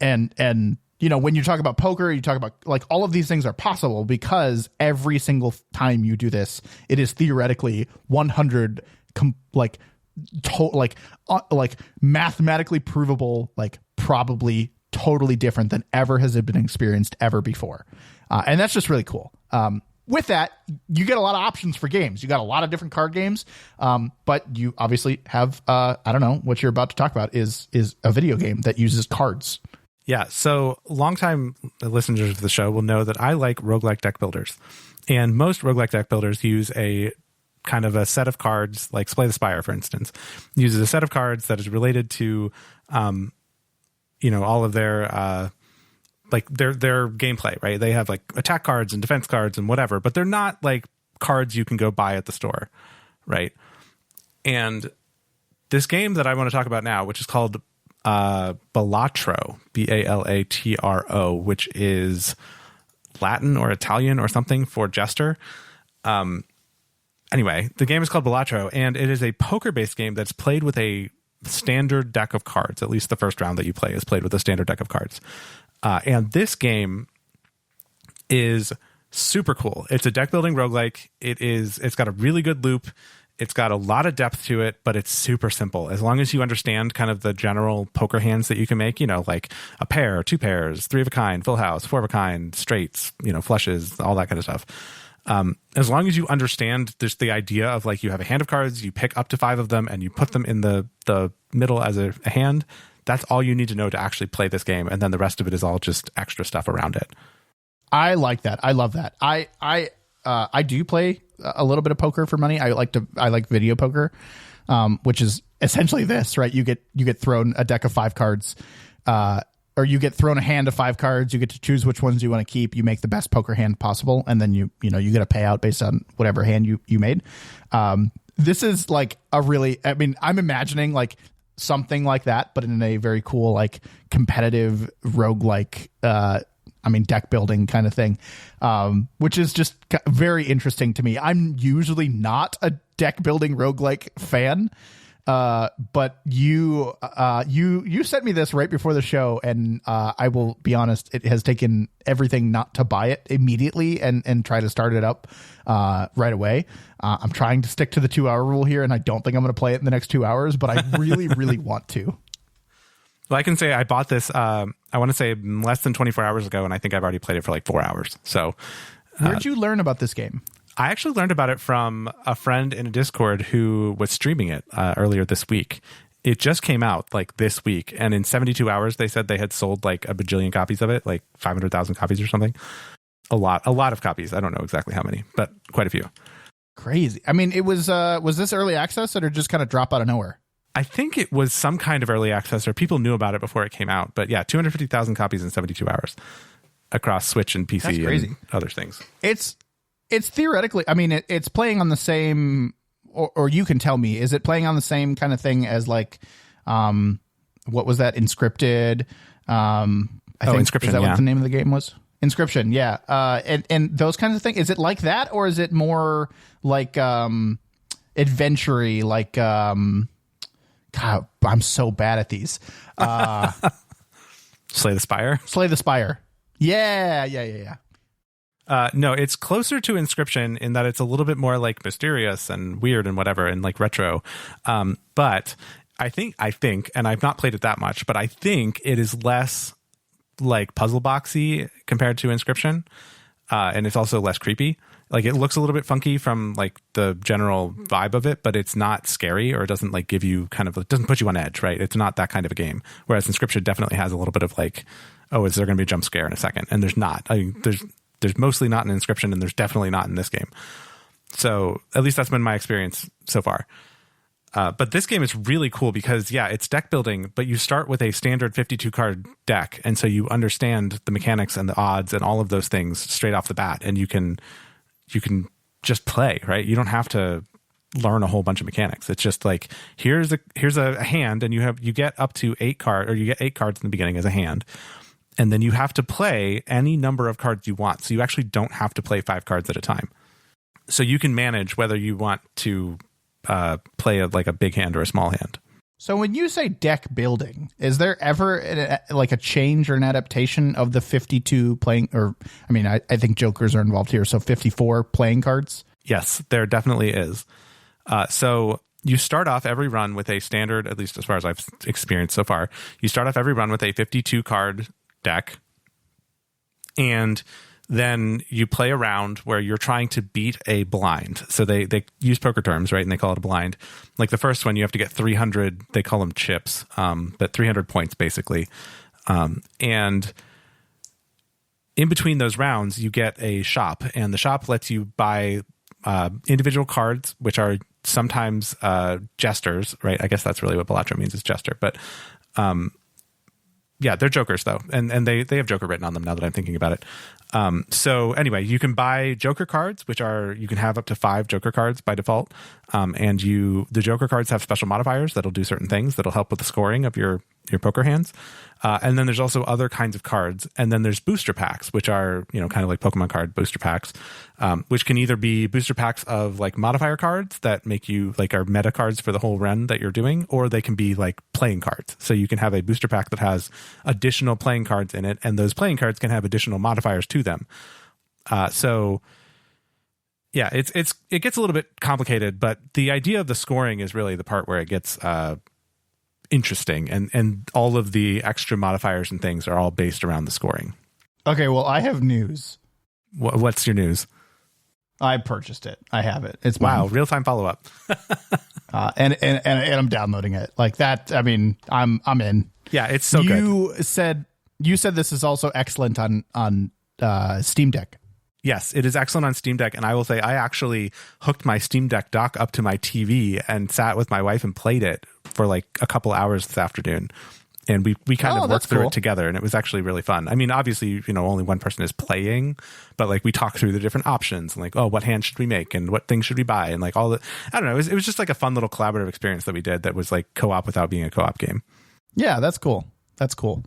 when you talk about poker, you talk about like all of these things are possible because every single time you do this, it is theoretically 100 mathematically provable, like probably totally different than ever has it been experienced ever before. And that's just really cool. With that, you get a lot of options for games. You got a lot of different card games, but you obviously have, I don't know, what you're about to talk about is a video game that uses cards. Yeah, so longtime listeners of the show will know that I like roguelike deck builders. And most roguelike deck builders use a kind of a set of cards, like Slay the Spire, for instance, uses a set of cards that is related to, all of their their gameplay, right? They have like attack cards and defense cards and whatever, but they're not like cards you can go buy at the store, right? And this game that I want to talk about now, which is called Balatro, Balatro, which is Latin or Italian or something for jester. Anyway, the game is called Balatro, and it is a poker-based game that's played with a standard deck of cards. At least the first round that you play is played with a standard deck of cards. And this game is super cool. It's a deck-building roguelike. It's got a really good loop. It's got a lot of depth to it, but it's super simple. As long as you understand kind of the general poker hands that you can make, like a pair, two pairs, three of a kind, full house, four of a kind, straights, flushes, all that kind of stuff. As long as you understand just the idea of like you have a hand of cards, you pick up to 5 of them and you put them in the middle as a hand, that's all you need to know to actually play this game. And then the rest of it is all just extra stuff around it. I like that. I love that. I do play a little bit of poker for money. I like video poker, which is essentially this, right? You get thrown a deck of 5 cards, or you get thrown a hand of 5 cards. You get to choose which ones you want to keep. You make the best poker hand possible, and then you get a payout based on whatever hand you made. This is like I'm imagining like something like that, but in a very cool, like competitive roguelike, deck building kind of thing, which is just very interesting to me. I'm usually not a deck building roguelike fan, but you sent me this right before the show, and I will be honest, it has taken everything not to buy it immediately and try to start it up right away. I'm trying to stick to the 2-hour rule here, and I don't think I'm going to play it in the next 2 hours, but I really, really want to. Well, I can say I bought this, I want to say less than 24 hours ago, and I think I've already played it for like 4 hours. So where'd you learn about this game? I actually learned about it from a friend in a Discord who was streaming it earlier this week. It just came out like this week, and in 72 hours, they said they had sold like a bajillion copies of it, like 500,000 copies or something. A lot of copies. I don't know exactly how many, but quite a few. Crazy. I mean, it was this early access, or just kind of drop out of nowhere? I think it was some kind of early access, or people knew about it before it came out. But yeah, 250,000 copies in 72 hours across Switch and PC and other things. It's theoretically, it's playing on the same, or you can tell me, is it playing on the same kind of thing as like, what was that? Inscripted? Inscription. Is that what the name of the game was? Inscription. Yeah. And those kinds of things. Is it like that, or is it more like, adventure-y, like, God, I'm so bad at these. Slay the Spire? Slay the Spire. Yeah. No, it's closer to Inscription in that it's a little bit more like mysterious and weird and whatever and like retro. But I think, and I've not played it that much, but I think it is less like puzzle boxy compared to Inscription. and it's also less creepy. Like it looks a little bit funky from like the general vibe of it, but it's not scary, or it doesn't like give you kind of, it doesn't put you on edge, right? It's not that kind of a game. Whereas Inscription definitely has a little bit of like, oh, is there going to be a jump scare in a second? And there's not. I mean, there's mostly not in Inscription, and there's definitely not in this game. So at least that's been my experience so far. But this game is really cool because, yeah, it's deck building, but you start with a standard 52 card deck. And so you understand the mechanics and the odds and all of those things straight off the bat. And you can just play, right? You don't have to learn a whole bunch of mechanics. It's just like, here's a hand, and you get up to 8 cards, or you get 8 cards in the beginning as a hand. And then you have to play any number of cards you want. So you actually don't have to play 5 cards at a time. So you can manage whether you want to play a big hand or a small hand. So when you say deck building, is there ever a change or an adaptation of the 52 playing, or I mean, I think jokers are involved here, so 54 playing cards? Yes, there definitely is. So you start off every run with a standard, at least as far as I've experienced so far, you start off every run with a 52 card deck, and then you play a round where you're trying to beat a blind. So they use poker terms, right? And they call it a blind. Like the first one, you have to get 300, they call them chips, but 300 points basically. And in between those rounds, you get a shop, and the shop lets you buy individual cards, which are sometimes jesters, right? I guess that's really what Balatro means, is jester. But yeah, they're jokers though. And they have Joker written on them now that I'm thinking about it. So anyway, you can buy Joker cards, which are, you can have up to 5 Joker cards by default. And the Joker cards have special modifiers that'll do certain things that'll help with the scoring of your poker hands. And then there's also other kinds of cards. And then there's booster packs, which are, kind of like Pokemon card booster packs, which can either be booster packs of like modifier cards that make you like are meta cards for the whole run that you're doing, or they can be like playing cards. So you can have a booster pack that has additional playing cards in it, and those playing cards can have additional modifiers to them. So yeah, it gets a little bit complicated, but the idea of the scoring is really the part where it gets interesting, and all of the extra modifiers and things are all based around the scoring. Okay, well, I have news. What's your news? I purchased it. I have it. It's wow, mine. real-time follow-up. and I'm downloading it like that. I mean, I'm in. Yeah, it's so good. You said this is also excellent on Steam Deck. Yes, it is excellent on Steam Deck, and I will say I actually hooked my Steam Deck dock up to my TV and sat with my wife and played it for like a couple hours this afternoon, and we kind of worked through it together, and it was actually really fun. I mean, obviously, only one person is playing, but like we talked through the different options and like, oh, what hand should we make and what things should we buy, and like all the, I don't know, it was just like a fun little collaborative experience that we did that was like co-op without being a co-op game. Yeah, that's cool. That's cool.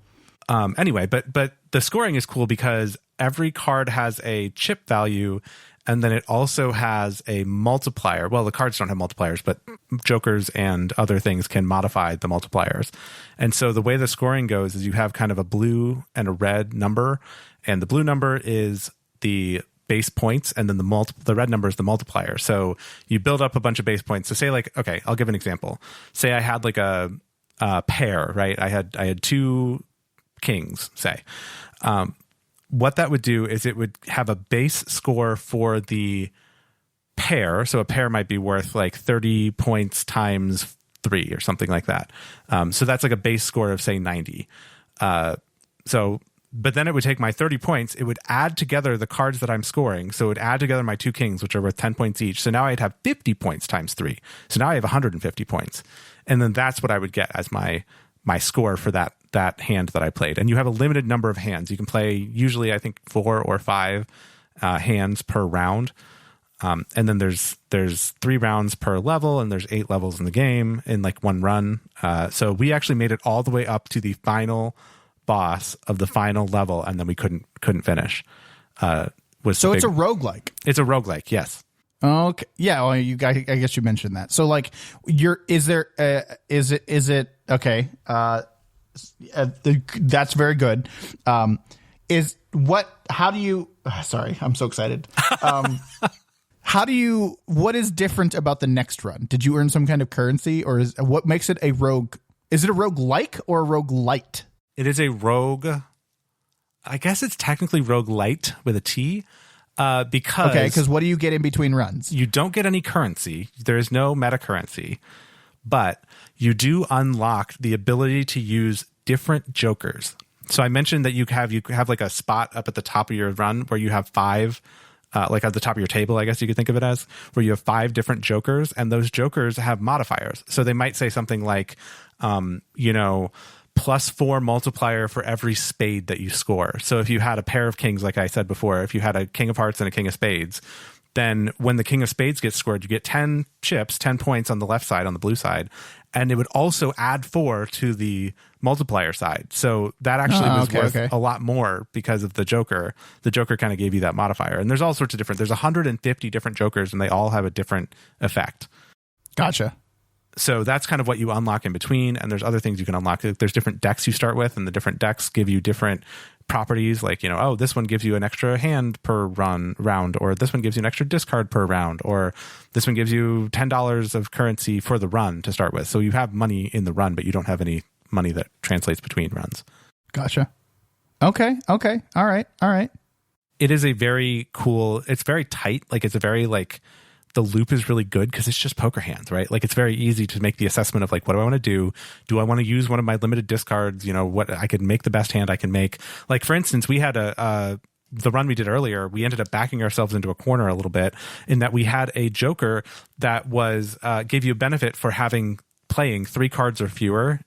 Anyway, but the scoring is cool because every card has a chip value, and then it also has a multiplier. Well, the cards don't have multipliers, but jokers and other things can modify the multipliers. And so the way the scoring goes is you have kind of a blue and a red number, and the blue number is the base points, and then the red number is the multiplier. So you build up a bunch of base points. So say like, okay, I'll give an example. Say I had like a pair, right? I had 2 kings, say. What that would do is it would have a base score for the pair. So a pair might be worth like 30 points times 3 or something like that. So that's like a base score of say 90. But then it would take my 30 points. It would add together the cards that I'm scoring. So it would add together my 2 kings, which are worth 10 points each. So now I'd have 50 points times 3. So now I have 150 points. And then that's what I would get as my score for that hand that I played. And you have a limited number of hands. You can play usually, I think, 4 or 5 hands per round. And then there's 3 rounds per level, and there's 8 levels in the game in like one run. So we actually made it all the way up to the final boss of the final level, and then we couldn't finish. It's a roguelike. It's a roguelike, yes. Okay. Yeah, well, I guess you mentioned that. So like is it okay. That's very good. How do you, sorry, I'm so excited. What is different about the next run? Did you earn some kind of currency, or what makes it a rogue? Is it a roguelike or a roguelite? It is a rogue. I guess it's technically roguelite with a T. Because what do you get in between runs? You don't get any currency. There is no meta currency, but you do unlock the ability to use different jokers. So I mentioned that you have like a spot up at the top of your run where you have 5, like at the top of your table, I guess you could think of it as, where you have 5 different jokers, and those jokers have modifiers. So they might say something like, +4 multiplier for every spade that you score. So if you had a pair of kings, like I said before, if you had a king of hearts and a king of spades, then when the king of spades gets scored, you get 10 chips, 10 points on the left side, on the blue side. And it would also add 4 to the multiplier side. So that actually was worth a lot more because of the Joker. The Joker kind of gave you that modifier. And there's all sorts of different, there's 150 different Jokers, and they all have a different effect. Gotcha. So that's kind of what you unlock in between. And there's other things you can unlock. There's different decks you start with, and the different decks give you different properties, like, this one gives you an extra hand per round, or this one gives you an extra discard per round, or this one gives you $10 of currency for the run to start with. So you have money in the run, but you don't have any money that translates between runs. Gotcha. Okay. All right. It is a very cool, it's very tight. Like, it's a very, like, the loop is really good because it's just poker hands, right? Like, it's very easy to make the assessment of, like, what do I want to do? Do I want to use one of my limited discards? What I could make the best hand I can make. Like, for instance, we had the run we did earlier, we ended up backing ourselves into a corner a little bit in that we had a Joker that was gave you a benefit for playing 3 cards or fewer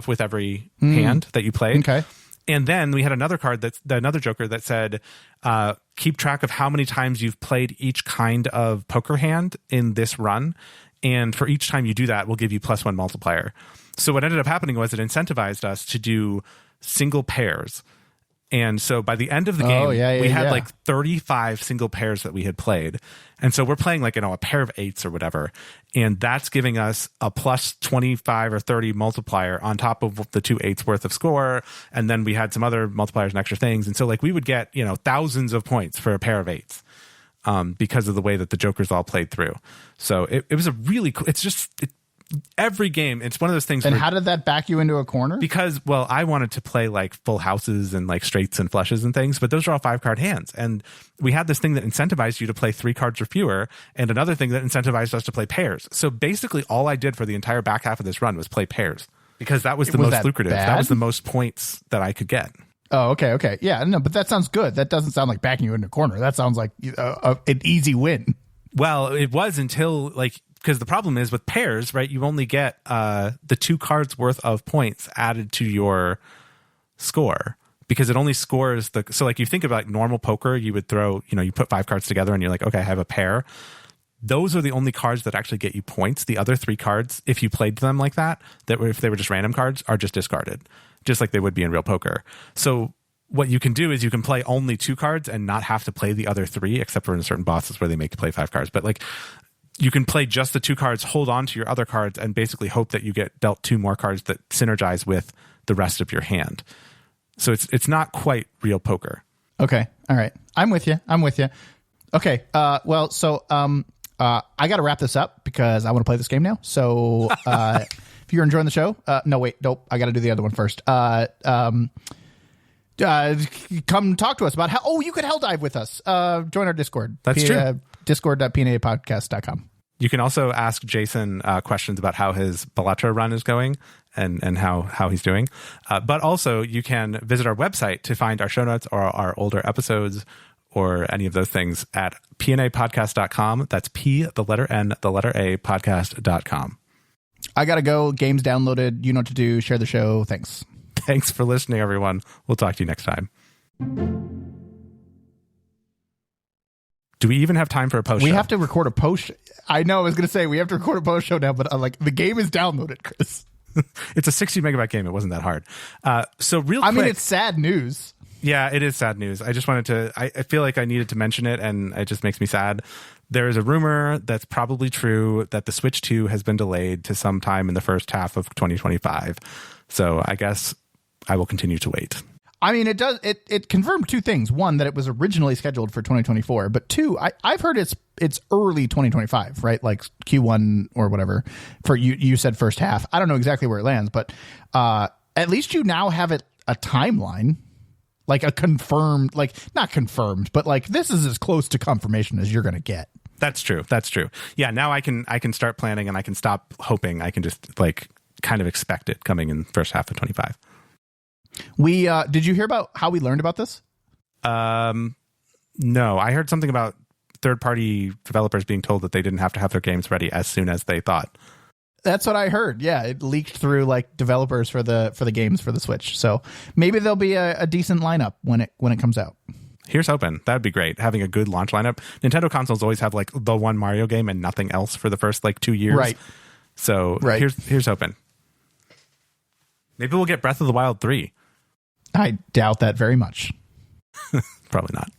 with every hand that you played. Okay. And then we had another card another Joker that said, keep track of how many times you've played each kind of poker hand in this run. And for each time you do that, we'll give you +1 multiplier. So what ended up happening was it incentivized us to do single pairs. And so by the end of the game, we had like 35 single pairs that we had played. And so we're playing like, a pair of 8s or whatever. And that's giving us a +25 or 30 multiplier on top of the 2 8s worth of score. And then we had some other multipliers and extra things. And so like we would get, thousands of points for a pair of 8s because of the way that the Jokers all played through. So it was a really cool, every game, it's one of those things. And how did that back you into a corner? Because, well, I wanted to play like full houses and like straights and flushes and things, but those are all 5-card hands. And we had this thing that incentivized you to play 3 cards or fewer, and another thing that incentivized us to play pairs. So basically all I did for the entire back half of this run was play pairs because that was the most lucrative. Bad? That was the most points that I could get. Oh, okay. Yeah, no, but that sounds good. That doesn't sound like backing you into a corner. That sounds like an easy win. Well, it was until like, because the problem is with pairs, right? You only get the 2 cards worth of points added to your score because it only scores so like you think about normal poker, you would throw, you put 5 cards together and you're like, okay, I have a pair. Those are the only cards that actually get you points. The other 3 cards, if you played them like that if they were just random cards, are just discarded, just like they would be in real poker. So what you can do is you can play only 2 cards and not have to play the other 3, except for in certain bosses where they make you play 5 cards. But like, you can play just the 2 cards, hold on to your other cards, and basically hope that you get dealt 2 more cards that synergize with the rest of your hand. So it's not quite real poker. Okay. All right. I'm with you. Okay. Well, so I got to wrap this up because I want to play this game now. So if you're enjoying the show, nope. I got to do the other one first. Come talk to us about how you could Helldive with us. Join our Discord. That's true. Discord.pnapodcast.com. You can also ask Jason questions about how his Balatro run is going and how he's doing. But also you can visit our website to find our show notes or our older episodes or any of those things at pnapodcast.com. That's P, the letter N, the letter A, podcast.com. I got to go. Game's downloaded. You know what to do. Share the show. Thanks. Thanks for listening, everyone. We'll talk to you next time. Do we even have time for a post show? We have to record a post. I know. I was going to say we have to record a post show now, but the game is downloaded, Chris. It's a 60 megabyte game. It wasn't that hard. So real quick. I mean, it's sad news. Yeah, it is sad news. I just wanted to, I feel like I needed to mention it, and it just makes me sad. There is a rumor that's probably true that the Switch 2 has been delayed to sometime in the first half of 2025. So I guess I will continue to wait. I mean, it confirmed 2 things. One, that it was originally scheduled for 2024, but 2, I've heard it's early 2025, right? Like Q1 or whatever. For you said first half. I don't know exactly where it lands, but at least you now have a timeline. like a confirmed, like not confirmed, but like this is as close to confirmation as you're going to get. That's true. Yeah, now I can start planning, and I can stop hoping. I can just like kind of expect it coming in first half of 25. We did you hear about how we learned about this? No, I heard something about third-party developers being told that they didn't have to have their games ready as soon as they thought. That's what I heard. Yeah, it leaked through like developers for the games for the Switch. So maybe there'll be a decent lineup when it comes out. Here's hoping. That'd be great. Having a good launch lineup. Nintendo consoles always have like the one Mario game and nothing else for the first like 2 years. Right. So here's hoping. Maybe we'll get Breath of the Wild 3. I doubt that very much. Probably not.